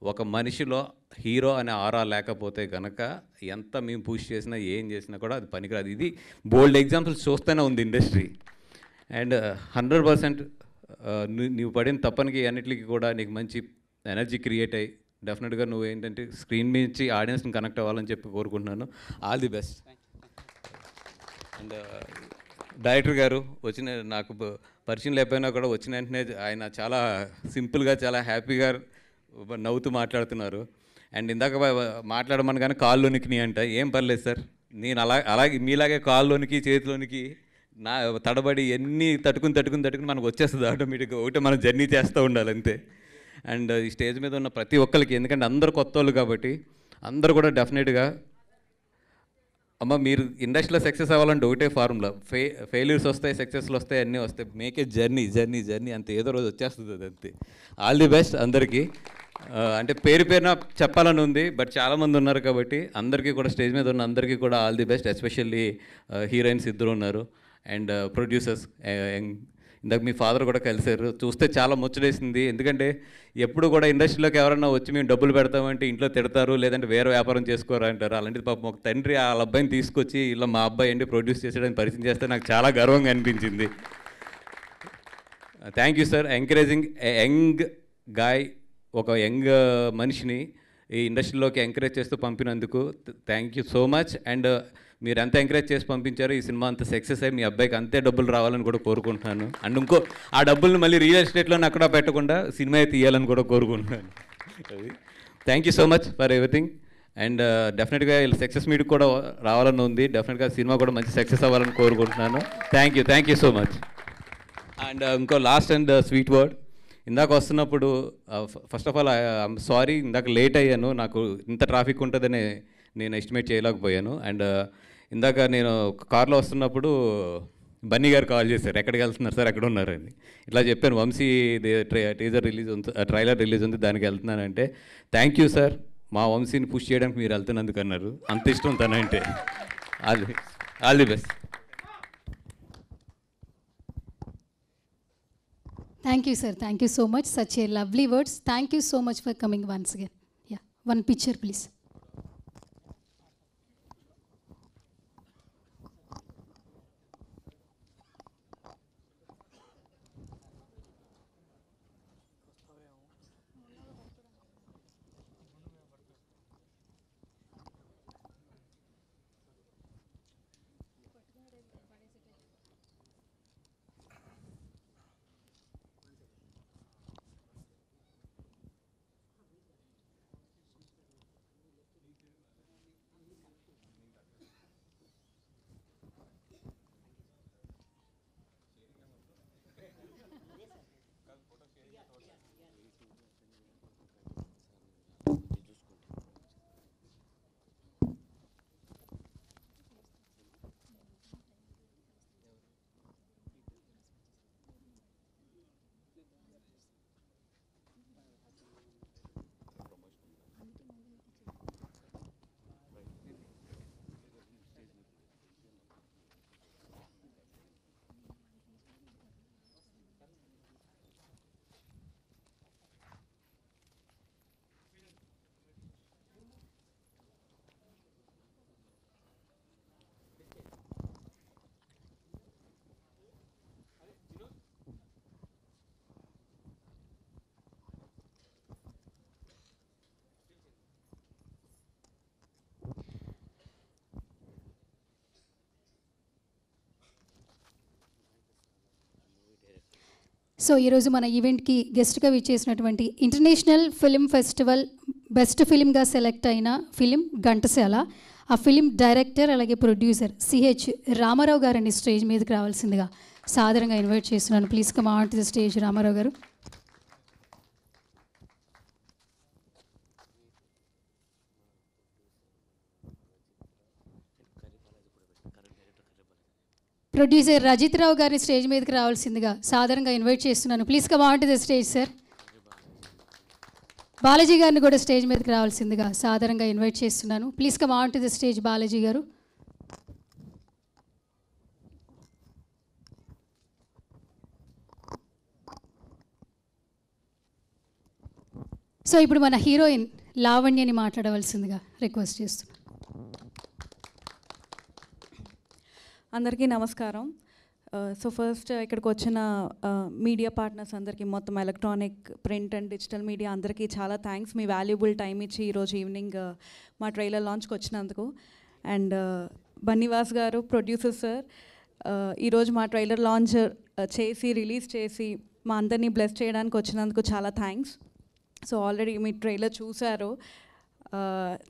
ఒక మనిషిలో హీరో అనే ఆరా లేకపోతే కనుక ఎంత మేము పుష్ చేసినా ఏం చేసినా కూడా అది పనికిరాదు. ఇది బోల్డ్ ఎగ్జాంపుల్స్ చూస్తూనే ఉంది ఇండస్ట్రీ. అండ్ 100% నువ్వు పడిన తప్పనికి అన్నిటికీ కూడా నీకు మంచి ఎనర్జీ క్రియేట్ అయ్యి డెఫినెట్గా నువ్వు ఏంటంటే స్క్రీన్ నుంచి ఆడియన్స్ని కనెక్ట్ అవ్వాలని చెప్పి కోరుకుంటున్నాను. All the best. And director గారు నాకు పరిచయం లేకపోయినా కూడా వచ్చిన వెంటనే ఆయన చాలా సింపుల్గా చాలా హ్యాపీగా నవ్వుతూ మాట్లాడుతున్నారు. అండ్ ఇందాక మాట్లాడమని కానీ కాళ్ళలోనికి అంట, ఏం పర్లేదు సార్, నేను అలాగే మీలాగే కాళ్ళలోనికి చేతిలోనికి నా తడబడి ఎన్ని తట్టుకుని మనకు వచ్చేస్తుంది ఆటోమేటిక్గా. ఒకటి మనం జర్నీ చేస్తూ ఉండాలి అంతే. అండ్ ఈ స్టేజ్ మీద ఉన్న ప్రతి ఒక్కరికి, ఎందుకంటే అందరు కొత్త వాళ్ళు కాబట్టి అందరూ కూడా డెఫినెట్గా అమ్మ మీరు ఇండస్ట్రీలో సక్సెస్ అవ్వాలంటే ఒకటే ఫార్ములా, ఫెయిల్యూర్స్ వస్తాయి, సక్సెస్లు వస్తాయి, అన్నీ వస్తాయి. మేకే జర్నీ అంతే, ఏదో రోజు వచ్చేస్తుంది అది అంతే. ఆల్ ది బెస్ట్ అందరికీ. అంటే పేరున చెప్పాలని ఉంది, బట్ చాలామంది ఉన్నారు కాబట్టి అందరికీ కూడా స్టేజ్ మీద ఉన్న అందరికీ కూడా all the best. Especially heroines ఇద్దరు ఉన్నారు అండ్ ప్రొడ్యూసర్స్. ఇందాక మీ ఫాదర్ కూడా కలిశారు, చూస్తే చాలా ముచ్చటేసింది. ఎందుకంటే ఎప్పుడు కూడా ఇండస్ట్రీలోకి ఎవరన్నా వచ్చి మేము డబ్బులు పెడతామంటే ఇంట్లో తిడతారు, లేదంటే వేరే వ్యాపారం చేసుకోరా అంటారు. అలాంటిది పాపం ఒక తండ్రి వాళ్ళ అబ్బాయిని తీసుకొచ్చి ఇలా మా అబ్బాయి ఏంటి ప్రొడ్యూస్ చేసేయడానికి పరిచయం చేస్తే నాకు చాలా గర్వంగా అనిపించింది. Thank you sir, encouraging young guy, ఒక యంగ్ మనిషిని ఈ ఇండస్ట్రీలోకి ఎంకరేజ్ చేస్తూ పంపినందుకు thank you so much. And మీరు ఎంత ఎంకరేజ్ చేసి పంపించారో ఈ సినిమా అంత సక్సెస్ అయ్యి మీ అబ్బాయికి అంతే డబ్బులు రావాలని కూడా కోరుకుంటున్నాను. అండ్ ఇంకో ఆ డబ్బుల్ని మళ్ళీ రియల్ ఎస్టేట్లోనే అక్కడ పెట్టకుండా సినిమా తీయాలని కూడా కోరుకుంటున్నాను. Thank you so much for everything. And డెఫినెట్గా వీళ్ళు సక్సెస్ మీట్కి కూడా రావాలని ఉంది. డెఫినెట్గా సినిమా కూడా మంచి సక్సెస్ అవ్వాలని కోరుకుంటున్నాను. Thank you so much. And ఇంకో లాస్ట్ అండ్ స్వీట్ వర్డ్, ఇందాక వస్తున్నప్పుడు first of all I'm sorry, ఇందాక లేట్ అయ్యాను. నాకు ఇంత ట్రాఫిక్ ఉంటుందని నేను ఎస్టిమేట్ చేయలేకపోయాను. అండ్ ఇందాక నేను కార్లో వస్తున్నప్పుడు బన్నీ గారు కాల్ చేశారు, ఎక్కడికి వెళ్తున్నారు సార్, ఎక్కడ ఉన్నారని. ఇట్లా చెప్పాను, వంశీ టీజర్ రిలీజ్ ఉంది, ట్రైలర్ రిలీజ్ ఉంది, దానికి వెళ్తున్నానంటే థ్యాంక్ యూ సార్, మా వంశీని పుష్ చేయడానికి మీరు వెళ్తున్నందుకు అన్నారు. అంత ఇష్టం తనంటే. All the best. Thank you, sir. Thank you so much. Such a lovely words. Thank you so much for coming once again. Yeah. One picture, please. So ఈరోజు మన ఈవెంట్కి గెస్ట్గా విచ్చేసినటువంటి ఇంటర్నేషనల్ ఫిలిం ఫెస్టివల్ బెస్ట్ ఫిలింగా select అయిన film Ghantasala, ఆ film director అలాగే producer Ch Ramarao గారిని స్టేజ్ మీదకి రావాల్సిందిగా సాదరంగా ఇన్వైట్ చేస్తున్నాను. Please come on to the stage Ramarao garu. Producer Rajith రావు గారిని స్టేజ్ మీదకి రావాల్సిందిగా సాధారణంగా ఇన్వైట్ చేస్తున్నాను. Please come on to the stage sir. Balaji గారిని కూడా స్టేజ్ మీదకి రావాల్సిందిగా సాధారణంగా ఇన్వైట్ చేస్తున్నాను. Please come on to the stage Balaji గారు. సో ఇప్పుడు మన హీరోయిన్ లావణ్యని మాట్లాడవలసిందిగా రిక్వెస్ట్ చేస్తున్నాను. అందరికీ నమస్కారం. సో ఫస్ట్ ఇక్కడికి వచ్చిన మీడియా పార్ట్నర్స్ అందరికీ, మొత్తం electronic, print and digital media అందరికీ చాలా థ్యాంక్స్. మీ వాల్యుబుల్ టైం ఇచ్చి ఈరోజు ఈవినింగ్ మా ట్రైలర్ లాంచ్కి వచ్చినందుకు. అండ్ బన్నీవాస్ గారు, ప్రొడ్యూసర్ సార్, ఈరోజు మా ట్రైలర్ లాంచ్ చేసి రిలీజ్ చేసి మా అందరినీ బ్లెస్ చేయడానికి వచ్చినందుకు చాలా థ్యాంక్స్. సో ఆల్రెడీ మీ ట్రైలర్ చూశారు.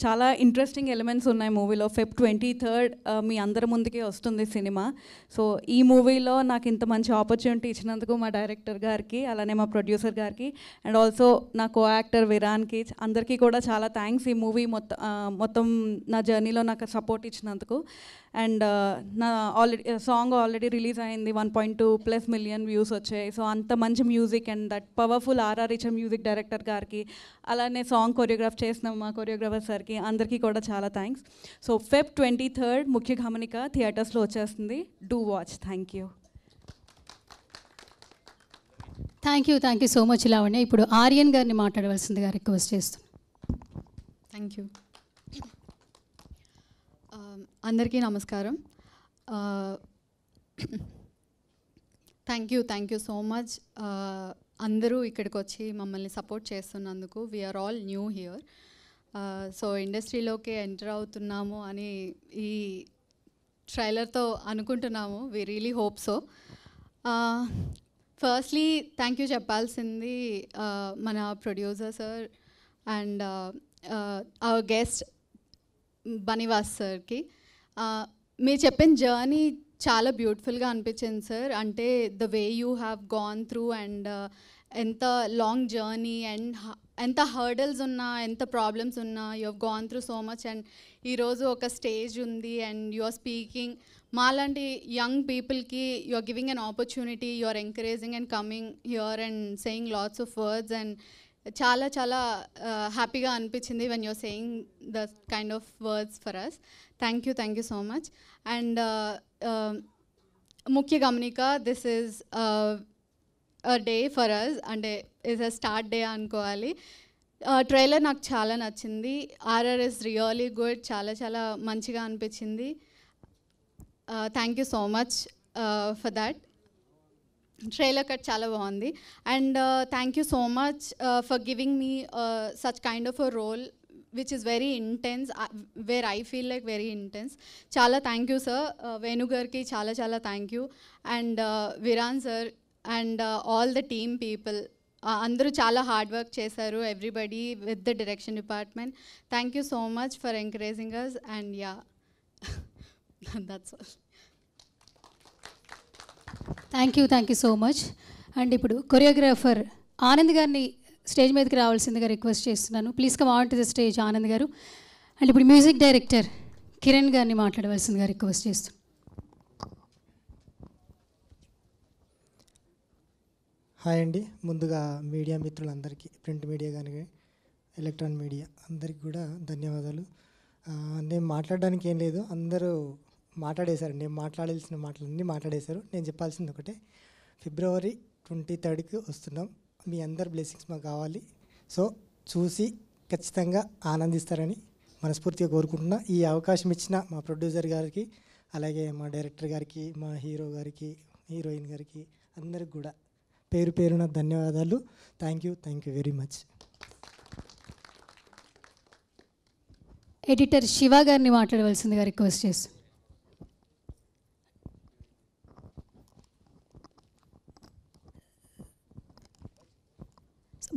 చాలా ఇంట్రెస్టింగ్ ఎలిమెంట్స్ ఉన్నాయి మూవీలో. Feb 23rd మీ అందరి ముందుకే వస్తుంది సినిమా. సో ఈ మూవీలో నాకు ఇంత మంచి ఆపర్చునిటీ ఇచ్చినందుకు మా డైరెక్టర్ గారికి, అలానే మా ప్రొడ్యూసర్ గారికి, అండ్ ఆల్సో నా కో యాక్టర్ విరాన్కి, అందరికీ కూడా చాలా థ్యాంక్స్. ఈ మూవీ మొత్తం నా జర్నీలో నాకు సపోర్ట్ ఇచ్చినందుకు. అండ్ నా సాంగ్ ఆల్రెడీ రిలీజ్ అయింది, 1.2+ మిలియన్ వ్యూస్ వచ్చాయి. సో అంత మంచి music and that powerful RR ఇచ్చే మ్యూజిక్ డైరెక్టర్ గారికి, అలానే సాంగ్ కొరియోగ్రాఫ్ చేసిన మా కొరియోగ్రాఫర్ సార్కి, అందరికీ కూడా చాలా థ్యాంక్స్. సో Feb 23rd ముఖ్య గమనిక థియేటర్స్లో వచ్చేస్తుంది. Do watch. Thank you. Thank you so much Lavanya. ఇప్పుడు ఆర్యన్ గారిని మాట్లాడవలసిందిగా రిక్వెస్ట్ చేస్తున్నాను. Thank you. అందరికీ నమస్కారం. Thank you so much. అందరూ ఇక్కడికి వచ్చి మమ్మల్ని సపోర్ట్ చేస్తున్నందుకు. We are all new here. So ఇండస్ట్రీలోకి ఎంటర్ అవుతున్నాము అని ఈ ట్రైలర్తో అనుకుంటున్నాము. We really hope so. Firstly thank you చెప్పాల్సింది మన producer sir and our guest Bunny Vas సార్కి. మీరు చెప్పిన జర్నీ చాలా బ్యూటిఫుల్గా అనిపించింది సార్. అంటే the way you have gone through and ఎంత లాంగ్ జర్నీ అండ్ ఎంత హర్డల్స్ ఉన్నా, ఎంత ప్రాబ్లమ్స్ ఉన్నా, you have gone through so much. And ఈరోజు ఒక స్టేజ్ ఉంది అండ్ యు ఆర్ స్పీకింగ్ మాలాంటి యంగ్ పీపుల్కి you are giving an opportunity, you are encouraging and coming here and saying lots of words and చాలా చాలా హ్యాపీగా అనిపించింది when you're saying the kind of words for us. Thank you so much. And ముఖ్య గమనిక, this is a day for us, అంటే is a start day అనుకోవాలి. Trailer నాకు చాలా నచ్చింది. ఆర్ఆర్ ఇస్ రియలీ గుడ్, చాలా చాలా మంచిగా అనిపించింది. Thank you so much for that. Trailer cut చాలా బాగుంది. And thank you so much for giving me such kind of a role which is very intense, where I feel like very intense. Chala thank you sir, Venu garki chala chala thank you, and Viran sir and all the team people. Andaru chala hard work chesaru, everybody with the direction department. Thank you so much for encouraging us, and yeah, that's all. Thank you so much. And ఇప్పుడు choreographer Anand గారిని stage మీదకి రావాల్సిందిగా request చేస్తున్నాను. Please come on to the stage Anand గారు. And ఇప్పుడు music director Kiran గారిని మాట్లాడవలసిందిగా request చేస్తున్నాను. హాయ్ అండి. ముందుగా మీడియా మిత్రులందరికీ, ప్రింట్ మీడియా కానీ ఎలక్ట్రానిక్ మీడియా అందరికీ కూడా ధన్యవాదాలు. నేను మాట్లాడడానికి ఏం లేదు, అందరూ మాట్లాడేశారు. నేను మాట్లాడాల్సిన మాటలన్నీ మాట్లాడేశారు. నేను చెప్పాల్సింది ఒకటే, February 23కి వస్తున్నాం. మీ అందరి బ్లెస్సింగ్స్ మాకు కావాలి. సో చూసి ఖచ్చితంగా ఆనందిస్తారని మనస్ఫూర్తిగా కోరుకుంటున్నా. ఈ అవకాశం ఇచ్చిన మా ప్రొడ్యూసర్ గారికి, అలాగే మా డైరెక్టర్ గారికి, మా హీరో గారికి, హీరోయిన్ గారికి, అందరికి కూడా పేరు పేరున ధన్యవాదాలు. Thank you very much. Editor Shiva గారిని మాట్లాడవలసిందిగా రిక్వెస్ట్ చేస్తాను.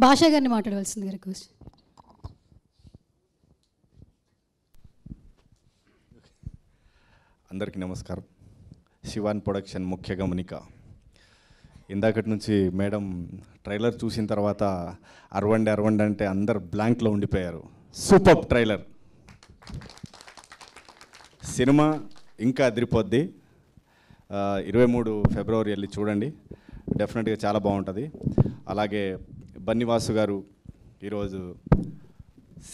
భాషా గారిని మాట్లాడవలసిందిగా రిక్వెస్ట్. అందరికీ నమస్కారం. శివాన్ ప్రొడక్షన్ ముఖ్య గమనిక. ఇందాకటి నుంచి మేడం ట్రైలర్ చూసిన తర్వాత అరవండి అంటే అందరు బ్లాంక్లో ఉండిపోయారు. Super trailer. సినిమా ఇంకా అదిరిపోద్ది. 23 ఫిబ్రవరి వెళ్ళి చూడండి, డెఫినెట్గా చాలా బాగుంటుంది. అలాగే బన్నివాసు గారు ఈరోజు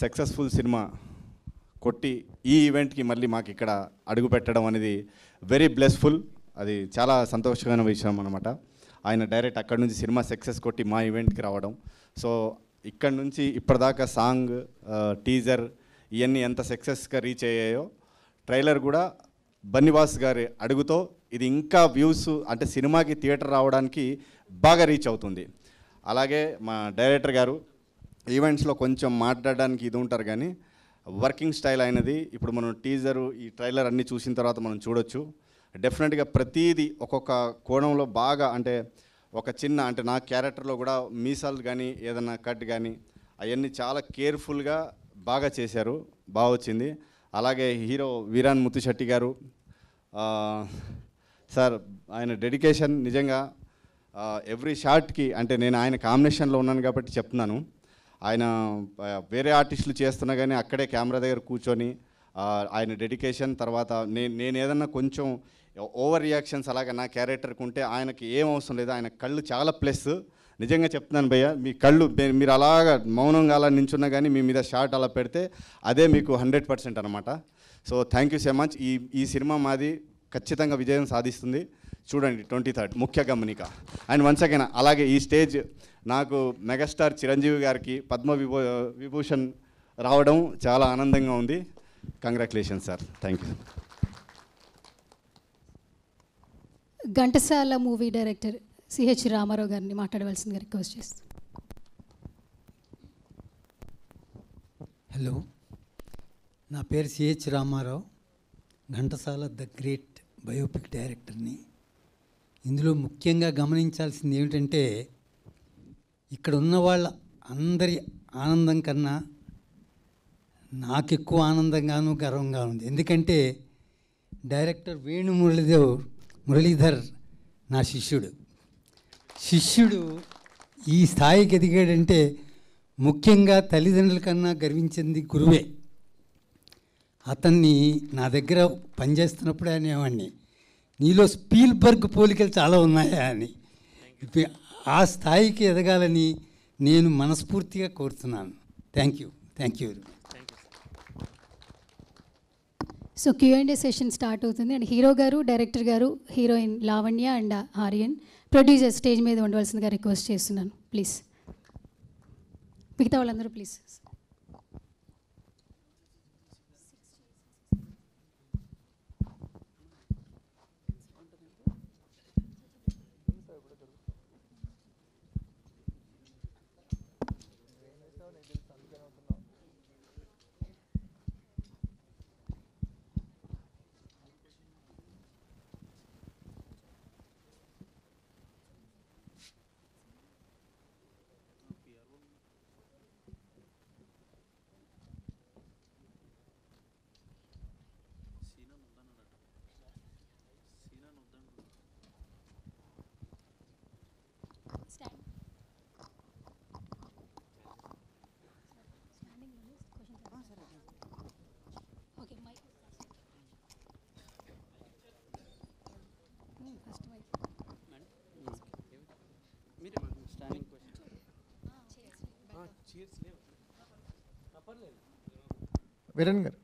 సక్సెస్ఫుల్ సినిమా కొట్టి ఈ ఈవెంట్కి మళ్ళీ మాకు ఇక్కడ అడుగు పెట్టడం అనేది వెరీ బ్లెస్ఫుల్. అది చాలా సంతోషకరమైన విషయం అన్నమాట. ఆయన డైరెక్ట్ అక్కడి నుంచి సినిమా సక్సెస్ కొట్టి మా ఈవెంట్కి రావడం. సో ఇక్కడ నుంచి ఇప్పటిదాకా సాంగ్, టీజర్ ఇవన్నీ ఎంత సక్సెస్గా రీచ్ అయ్యాయో, ట్రైలర్ కూడా బన్నివాస్ గారి అడుగుతో ఇది ఇంకా వ్యూస్, అంటే సినిమాకి థియేటర్ రావడానికి బాగా రీచ్ అవుతుంది. అలాగే మా డైరెక్టర్ గారు ఈవెంట్స్లో కొంచెం మాట్లాడడానికి ఇది ఉంటారు, కానీ వర్కింగ్ స్టైల్ అయినది ఇప్పుడు మనం టీజరు, ఈ ట్రైలర్ అన్నీ చూసిన తర్వాత మనం చూడొచ్చు. డెఫినెట్గా ప్రతీది ఒక్కొక్క కోణంలో బాగా, అంటే ఒక చిన్న, అంటే నా క్యారెక్టర్లో కూడా మీసాలు కానీ ఏదైనా కట్ కానీ అవన్నీ చాలా కేర్ఫుల్గా బాగా చేశారు, బాగా వచ్చింది. అలాగే హీరో వీరాన్ ముత్తుశెట్టి గారు సార్, ఆయన డెడికేషన్ నిజంగా ఎవ్రీ షాట్కి, అంటే నేను ఆయన కాంబినేషన్లో ఉన్నాను కాబట్టి చెప్తున్నాను. ఆయన వేరే ఆర్టిస్టులు చేస్తున్నా కానీ అక్కడే కెమెరా దగ్గర కూర్చొని ఆయన డెడికేషన్, తర్వాత నేను ఏదన్నా కొంచెం ఓవర్ రియాక్షన్స్ అలాగే నా క్యారెక్టర్కి ఉంటే ఆయనకి ఏం అవసరం లేదు. ఆయన కళ్ళు చాలా ప్లస్. నిజంగా చెప్తున్నాను భయ్య, మీ కళ్ళు మీరు అలాగా మౌనంగా అలా నించున్నా కానీ మీ మీద షాట్ అలా పెడితే అదే మీకు 100% అనమాట. So thank you so much. ఈ సినిమా మాది ఖచ్చితంగా విజయం సాధిస్తుంది. చూడండి 23rd ముఖ్య గమనిక. అండ్ వన్స్ అగైన్ అలాగే ఈ స్టేజ్ నాకు మెగాస్టార్ చిరంజీవి గారికి విభూషణ్ రావడం చాలా ఆనందంగా ఉంది. Congratulation sir. Thank you. Ghantasala movie director CH Ramarao గారిని మాట్లాడవలసిందిగా రిక్వెస్ట్ చేస్తాను. హలో, నా పేరు CH Ramarao, Ghantasala the great biopic డైరెక్టర్ని. ఇందులో ముఖ్యంగా గమనించాల్సింది ఏమిటంటే, ఇక్కడ ఉన్న వాళ్ళ అందరి ఆనందం కన్నా నాకు ఎక్కువ ఆనందంగాను గర్వంగా ఉంది. ఎందుకంటే డైరెక్టర్ వేణు మురళీధర్ నా శిష్యుడు ఈ స్థాయికి ఎదిగాడంటే ముఖ్యంగా తల్లిదండ్రుల కన్నా గర్వించింది గురువే. అతన్ని నా దగ్గర పనిచేస్తున్నప్పుడే అనేవాడిని, నీలో స్పీల్బర్గ్ పోలికలు చాలా ఉన్నాయా అని. ఆ స్థాయికి ఎదగాలని నేను మనస్ఫూర్తిగా కోరుతున్నాను. Thank you very much. So Q&A session start అవుతుంది అండ్ హీరో గారు, డైరెక్టర్ గారు, heroine Lavanya and Aryan, producer stage మీద ఉండవలసిందిగా రిక్వెస్ట్ చేస్తున్నాను ప్లీజ్. మిగతా వాళ్ళందరూ ప్లీజ్. వీరన్ గారు,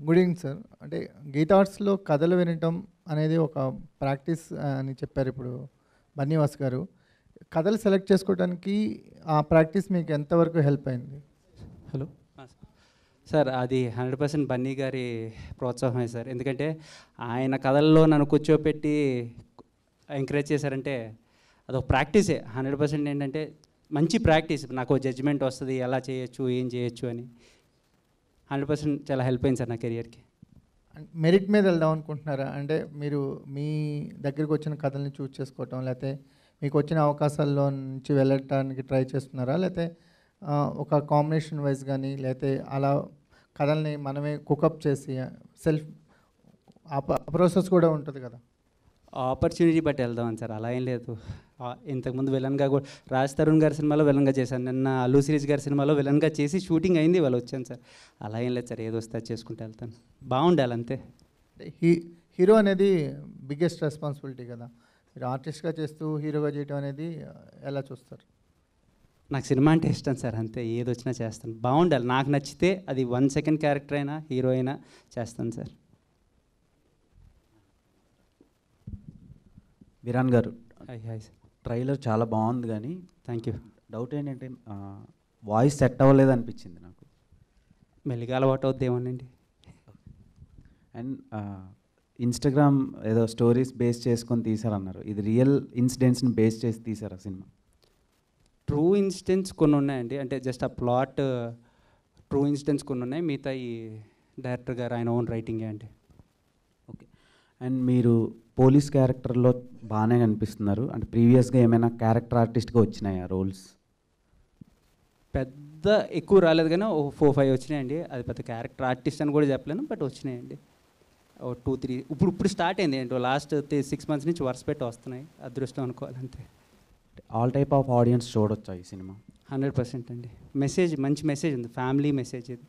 గుడ్ ఈవినింగ్ సార్. అంటే గీతా ఆర్ట్స్లో కథలు వినటం అనేది ఒక ప్రాక్టీస్ అని చెప్పారు ఇప్పుడు బన్నీవాస్ గారు. కథలు సెలెక్ట్ చేసుకోవడానికి ఆ ప్రాక్టీస్ మీకు ఎంతవరకు హెల్ప్ అయింది? హలో సార్, అది 100% బన్నీ గారి ప్రోత్సాహమే సార్. ఎందుకంటే ఆయన కథల్లో నన్ను కూర్చోపెట్టి ఎంకరేజ్ చేశారంటే అదొక ప్రాక్టీసే. 100% ఏంటంటే మంచి ప్రాక్టీస్. నాకు జడ్జిమెంట్ వస్తుంది, ఎలా చేయొచ్చు, ఏం చేయొచ్చు అని. 100% చాలా హెల్ప్ అయింది సార్ నా కెరియర్కి. మెరిట్ మీద వెళ్దాం అనుకుంటున్నారా? అంటే మీరు మీ దగ్గరికి వచ్చిన కథల్ని చూస్ చేసుకోవటం, లేకపోతే మీకు వచ్చిన అవకాశాల్లో నుంచి వెళ్ళటానికి ట్రై చేస్తున్నారా, లేకపోతే ఒక కాంబినేషన్ వైజ్ కానీ, లేకపోతే అలా కథల్ని మనమే కుకప్ చేసి సెల్ఫ్ ప్రాసెస్ కూడా ఉంటుంది కదా? ఆపర్చునిటీ బట్టి వెళ్దామని సార్, అలా ఏం లేదు. ఇంతకుముందు విలన్గా కూడా రాజ్ తరుణ్ గారి సినిమాలో విలన్గా చేశాను. నిన్న అల్లు సిరీస్ గారి సినిమాలో విలన్గా చేసి షూటింగ్ అయింది, వాళ్ళు వచ్చాను సార్. అలా ఏం లేదు సార్, ఏదో వస్తే చేసుకుంటూ వెళ్తాను. బాగుండాలి అంతే. హీరో అనేది బిగ్గెస్ట్ రెస్పాన్సిబిలిటీ కదా. మీరు ఆర్టిస్ట్గా చేస్తూ హీరోగా చేయడం అనేది ఎలా చూస్తారు? నాకు సినిమా అంటే ఇష్టం సార్, అంతే. ఏది వచ్చినా చేస్తాను, బాగుండాలి. నాకు నచ్చితే అది 1 సెకండ్ క్యారెక్టర్ అయినా హీరో అయినా చేస్తాను సార్. విరాన్ గారు, హాయ్ హాయ్ సార్. ట్రైలర్ చాలా బాగుంది కానీ థ్యాంక్ యూ. డౌట్ ఏంటంటే వాయిస్ సెట్ అవ్వలేదు అనిపించింది నాకు. మెల్లిగా అలవాటు అవుద్దేమోనండి. అండ్ ఇన్స్టాగ్రామ్ ఏదో స్టోరీస్ బేస్ చేసుకొని తీసారన్నారు, ఇది రియల్ ఇన్సిడెంట్స్ని బేస్ చేసి తీసారా సినిమా? ట్రూ ఇన్సిడెంట్స్ కొన్ని ఉన్నాయండి, అంటే జస్ట్ ఆ ప్లాట్ ట్రూ ఇన్సిడెంట్స్ కొన్ని ఉన్నాయి, మిగతా ఈ డైరెక్టర్ గారు ఆయన ఓన్ రైటింగే అండి. ఓకే. అండ్ మీరు పోలీస్ క్యారెక్టర్లో బాగానే కనిపిస్తున్నారు. అంటే ప్రీవియస్గా ఏమైనా క్యారెక్టర్ ఆర్టిస్ట్గా వచ్చినాయా రోల్స్? పెద్ద ఎక్కువ రాలేదు కానీ 4-5 వచ్చినాయండి. అది పెద్ద క్యారెక్టర్ ఆర్టిస్ట్ అని కూడా చెప్పలేను, బట్ వచ్చినాయండి. 2-3 ఇప్పుడు స్టార్ట్ అయింది ఏంటో. లాస్ట్ 6 months నుంచి వరుస పెట్టి వస్తున్నాయి. అదృష్టం అనుకోవాలంతే. ఆల్ టైప్ ఆఫ్ ఆడియన్స్ చూడొచ్చా ఈ సినిమా? 100% అండి. మెసేజ్, మంచి మెసేజ్ ఉంది, ఫ్యామిలీ మెసేజ్. ఇది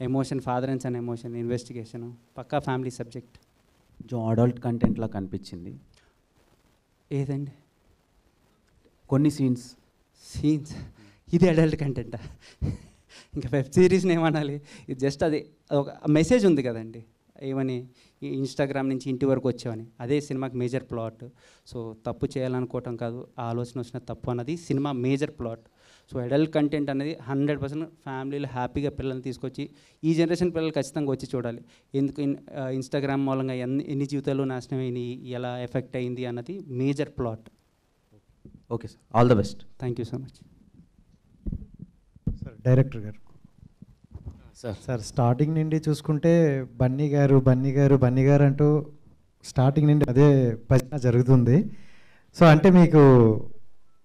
emotion, father and son emotion, investigation, పక్కా ఫ్యామిలీ సబ్జెక్ట్. అడల్ట్ కంటెంట్లా కనిపించింది. ఏదండి? కొన్ని సీన్స్ ఇది అడల్ట్ కంటెంటా? ఇంకా వెబ్ సిరీస్ని ఏమనాలి? ఇది జస్ట్ అది ఒక మెసేజ్ ఉంది కదండి, ఏమని ఇన్స్టాగ్రామ్ నుంచి ఇంటి వరకు వచ్చామని. అదే సినిమాకి మేజర్ ప్లాట్. సో తప్పు చేయాలనుకోవటం కాదు, ఆలోచన వచ్చిన తప్పు అన్నది cinema major plot. So adult content అనేది 100% ఫ్యామిలీలో హ్యాపీగా పిల్లల్ని తీసుకొచ్చి, ఈ జనరేషన్ పిల్లలు ఖచ్చితంగా వచ్చి చూడాలి. ఎందుకు ఇన్స్టాగ్రామ్ మూలంగా ఎన్ని జీవితాలు నాశనం అయినాయి, ఎలా ఎఫెక్ట్ అయింది అన్నది major plot. Okay sir, all the best. Thank you so much sir. Director గారు సార్, స్టార్టింగ్ నుండి చూసుకుంటే బన్నీ గారు అంటూ స్టార్టింగ్ నుండి అదే భజన జరుగుతుంది. సో అంటే మీకు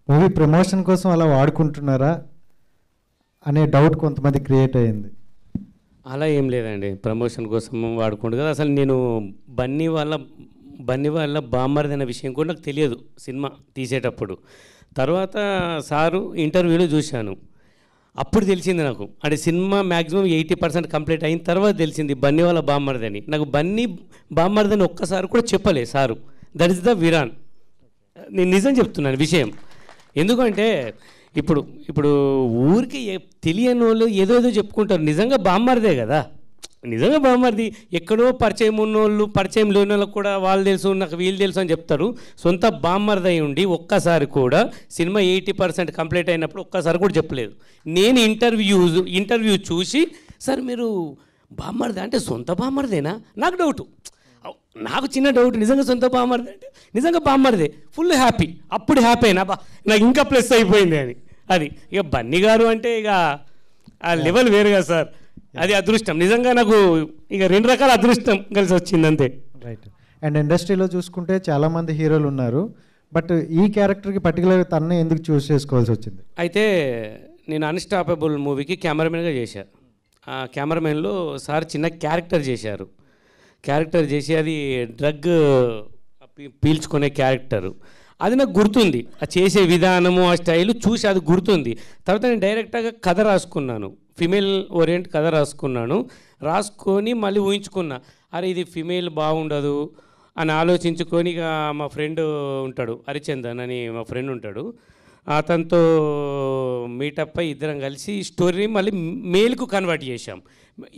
మూవీ ప్రమోషన్ కోసం అలా వాడుకుంటున్నారా అనే డౌట్ కొంతమంది క్రియేట్ అయ్యింది. అలా ఏం లేదండి, ప్రమోషన్ కోసం వాడుకుంటు కదా. అసలు నేను బన్నీ వాళ్ళ బామ్మర్ది అనే విషయం కూడా నాకు తెలియదు సినిమా తీసేటప్పుడు. తర్వాత సారు ఇంటర్వ్యూలో చూశాను, అప్పుడు తెలిసింది నాకు, అంటే సినిమా మ్యాక్సిమం 80% కంప్లీట్ అయిన తర్వాత తెలిసింది బన్నీ వాళ్ళ బామ్మర్దని. నాకు బన్నీ బామ్మర్దని ఒక్కసారి కూడా చెప్పలే sir. That is the Virar. నేను నిజం చెప్తున్నాను విషయం. ఎందుకంటే ఇప్పుడు ఊరికి తెలియని వాళ్ళు ఏదో చెప్పుకుంటారు, నిజంగా బామ్మర్దే కదా, నిజంగా బామ్మర్ది. ఎక్కడో పరిచయం ఉన్నోళ్ళు పరిచయం లేని వాళ్ళకి కూడా వాళ్ళు తెలుసు, నాకు వీళ్ళు తెలుసు అని చెప్తారు. సొంత బామ్మర్ది అయి ఉండి ఒక్కసారి కూడా సినిమా 80% కంప్లీట్ అయినప్పుడు ఒక్కసారి కూడా చెప్పలేదు. నేను ఇంటర్వ్యూ చూసి, సార్ మీరు బామ్మర్ది అంటే సొంత బామ్మర్దేనా? నాకు డౌటు, నాకు చిన్న డౌట్, నిజంగా సొంత బామ్మర్ది అంటే నిజంగా బామ్మర్దే. Full happy. అప్పుడు హ్యాపీ అయినా, నాకు ఇంకా ప్లస్ అయిపోయింది అని. అది ఇక బన్నీ గారు అంటే ఇక ఆ లెవెల్ వేరు కదా సార్, అది అదృష్టం. నిజంగా నాకు ఇక 2 రకాల అదృష్టం కలిసి వచ్చింది అంతే. రైట్. అండ్ ఇండస్ట్రీలో చూసుకుంటే చాలామంది హీరోలు ఉన్నారు, బట్ ఈ క్యారెక్టర్కి పర్టికులర్గా తన్నే ఎందుకు చూస్ చేసుకోవాల్సి వచ్చింది? అయితే నేను అన్స్టాపబుల్ మూవీకి కెమెరామెన్గా చేశాను. ఆ కెమెరామెన్లో సార్ చిన్న క్యారెక్టర్ చేశారు. క్యారెక్టర్ చేసి అది డ్రగ్ పీల్చుకునే క్యారెక్టరు. అది నాకు గుర్తుంది, ఆ చేసే విధానము ఆ స్టైలు చూసి అది గుర్తుంది. తర్వాత నేను డైరెక్ట్గా కథ రాసుకున్నాను, ఫిమేల్ ఓరియంట్ కథ రాసుకొని మళ్ళీ ఊహించుకున్నా, అరే ఇది ఫిమేల్ బాగుండదు అని ఆలోచించుకొని ఇక మా ఫ్రెండ్ ఉంటాడు హరిచందన్ అని, మా ఫ్రెండ్ ఉంటాడు, అతనితో మీటప్ అయి ఇద్దరం కలిసి స్టోరీని మళ్ళీ మేల్కు కన్వర్ట్ చేశాం.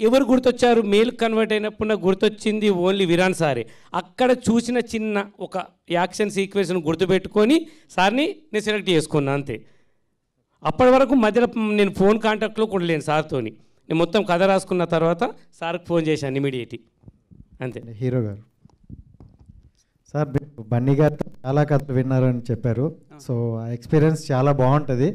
ఎవరు గుర్తొచ్చారు మేల్కు కన్వర్ట్ అయినప్పుడు? నాకు గుర్తొచ్చింది ఓన్లీ విరాన్ సారే. అక్కడ చూసిన చిన్న ఒక యాక్షన్ సీక్వెన్స్ను గుర్తుపెట్టుకొని సార్ని నేను సెలెక్ట్ చేసుకున్నాను అంతే. అప్పటి వరకు మధ్యలో నేను ఫోన్ కాంటాక్ట్లో కూడా లేను సార్తోని. నేను మొత్తం కథ రాసుకున్న తర్వాత సార్కి ఫోన్ చేశాను ఇమీడియట్లీ అంతే. హీరో గారు సార్, బన్నీ గారితో చాలా కథలు విన్నారని చెప్పారు. సో ఆ ఎక్స్పీరియన్స్ చాలా బాగుంటుంది.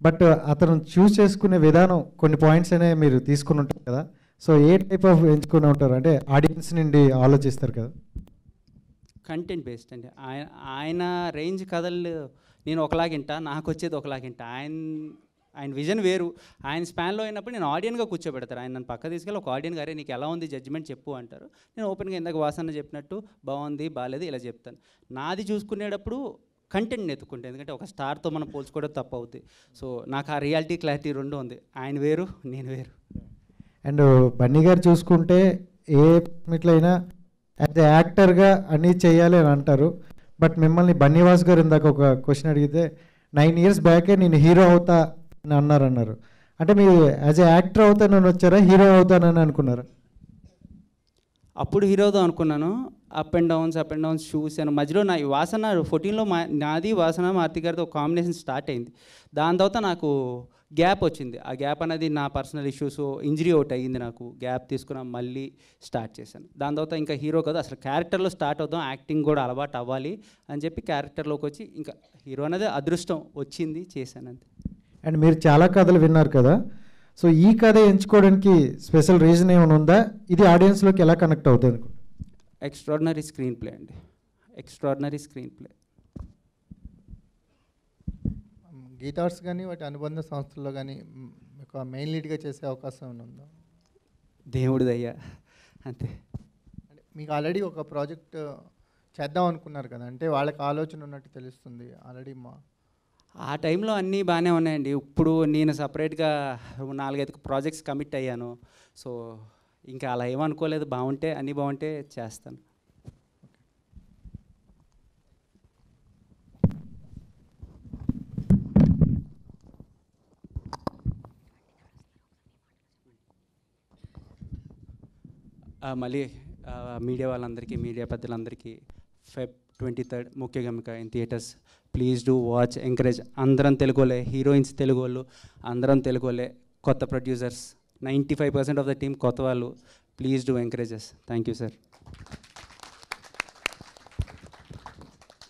బట్ అతను చూస్ చేసుకునే విధానం కొన్ని పాయింట్స్ అనేవి మీరు తీసుకుని ఉంటారు కదా, సో ఏ టైప్ ఆఫ్ ఎంచుకుని ఉంటారు? అంటే ఆడియన్స్ నుండి ఆలోచిస్తారు కదా. కంటెంట్ బేస్డ్ అండి. ఆయన రేంజ్ కథలు నేను ఒకలాగింటా, నాకు వచ్చేది ఒకలాగింటా. ఆయన విజన్ వేరు. ఆయన స్పాన్లో అయినప్పుడు నేను ఆడియన్గా కూర్చోబెడతారు. ఆయన నన్ను పక్క తీసుకెళ్ళి ఒక ఆడియన్ గారే నీకు ఎలా ఉంది జడ్జిమెంట్ చెప్పు అంటారు. నేను ఓపెన్గా ఇందాక వాసన చెప్పినట్టు బాగుంది బాగాలేదు ఇలా చెప్తాను. నాది చూసుకునేటప్పుడు కంటెంట్ ఎత్తుకుంటే, ఎందుకంటే ఒక స్టార్తో మనం పోల్చుకోవడం తప్పు అవుతుంది. సో నాకు ఆ రియాలిటీ క్లారిటీ 2 ఉంది, ఆయన వేరు నేను వేరు. అండ్ బన్నీ గారు చూసుకుంటే ఏ మీట్లైనా యాజ్ ఎ యాక్టర్గా అన్నీ చేయాలి అని అంటారు. బట్ మిమ్మల్ని బన్నీవాస్ గారు ఇందాక ఒక క్వశ్చన్ అడిగితే 9 years బ్యాకే నేను హీరో అవుతా అని అన్నారు. అంటే మీరు యాజ్ ఎ యాక్టర్ అవుతానని వచ్చారా, హీరో అవుతానని అనుకున్నారా? అప్పుడు హీరోతో అనుకున్నాను. అప్ అండ్ డౌన్స్ చూశాను. మధ్యలో నా వాసన 14లో నాది వాసన మార్తి గారితో ఒక కాంబినేషన్ స్టార్ట్ అయింది. దాని తర్వాత నాకు గ్యాప్ వచ్చింది. ఆ గ్యాప్ అనేది నా పర్సనల్ ఇష్యూస్, ఇంజరీ ఒకటి అయ్యింది, నాకు గ్యాప్ తీసుకున్నా మళ్ళీ స్టార్ట్ చేశాను. దాని తర్వాత ఇంకా హీరో కదా అసలు క్యారెక్టర్లో స్టార్ట్ అవుతాం, యాక్టింగ్ కూడా అలవాటు అవ్వాలి అని చెప్పి క్యారెక్టర్లోకి వచ్చి ఇంకా హీరో అనేది అదృష్టం వచ్చింది, చేశాను అంతే. అండ్ మీరు చాలా కథలు విన్నారు కదా, సో ఈ కథ ఎంచుకోవడానికి స్పెషల్ రీజన్ ఏమైనా ఉందా? ఇది ఆడియన్స్లోకి ఎలా కనెక్ట్ అవుతుంది అనుకుంటున్నారు? ఎక్స్ట్రాడినరీ స్క్రీన్ ప్లే అండి, ఎక్స్ట్రాడినరీ స్క్రీన్ ప్లే. గీతార్ట్స్ కానీ వాటి అనుబంధ సంస్థల్లో కానీ మీకు మెయిన్ లీడ్గా చేసే అవకాశం ఉందా? దేవుడి దయ్యా అంతే. అంటే మీకు ఆల్రెడీ ఒక ప్రాజెక్ట్ చేద్దాం అనుకున్నారు కదా, అంటే వాళ్ళకి ఆలోచన ఉన్నట్టు తెలుస్తుంది ఆల్రెడీ. ఆ టైంలో అన్నీ బాగానే ఉన్నాయండి. ఇప్పుడు నేను సపరేట్గా 4-5 ప్రాజెక్ట్స్ కమిట్ అయ్యాను. సో ఇంకా అలా ఏమనుకోలేదు, బాగుంటే అన్నీ బాగుంటే చేస్తాను. మళ్ళీ మీడియా వాళ్ళందరికీ, మీడియా పెద్దలందరికీ Feb 23rd ముఖ్య గమనిక in theatres. Please do watch, encourage. అందరం తెలుగోలే, హీరోయిన్స్ తెలుగోళ్ళు, అందరం తెలుగోలే, కొత్త ప్రొడ్యూసర్స్ 95% ఆఫ్ ద టీమ్ కొత్త వాళ్ళు. Please do encourages. Thank you sir.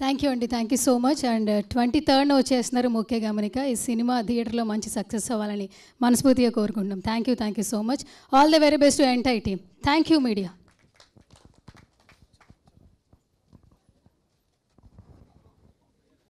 Thank you అండి, thank you so much. And 23rd వచ్చేస్తున్నారు ముఖ్య గమనిక. ఈ సినిమా థియేటర్లో మంచి సక్సెస్ అవ్వాలని మనస్ఫూర్తిగా కోరుకుంటున్నాం. Thank you so much. All the very best to entire team. Thank you media.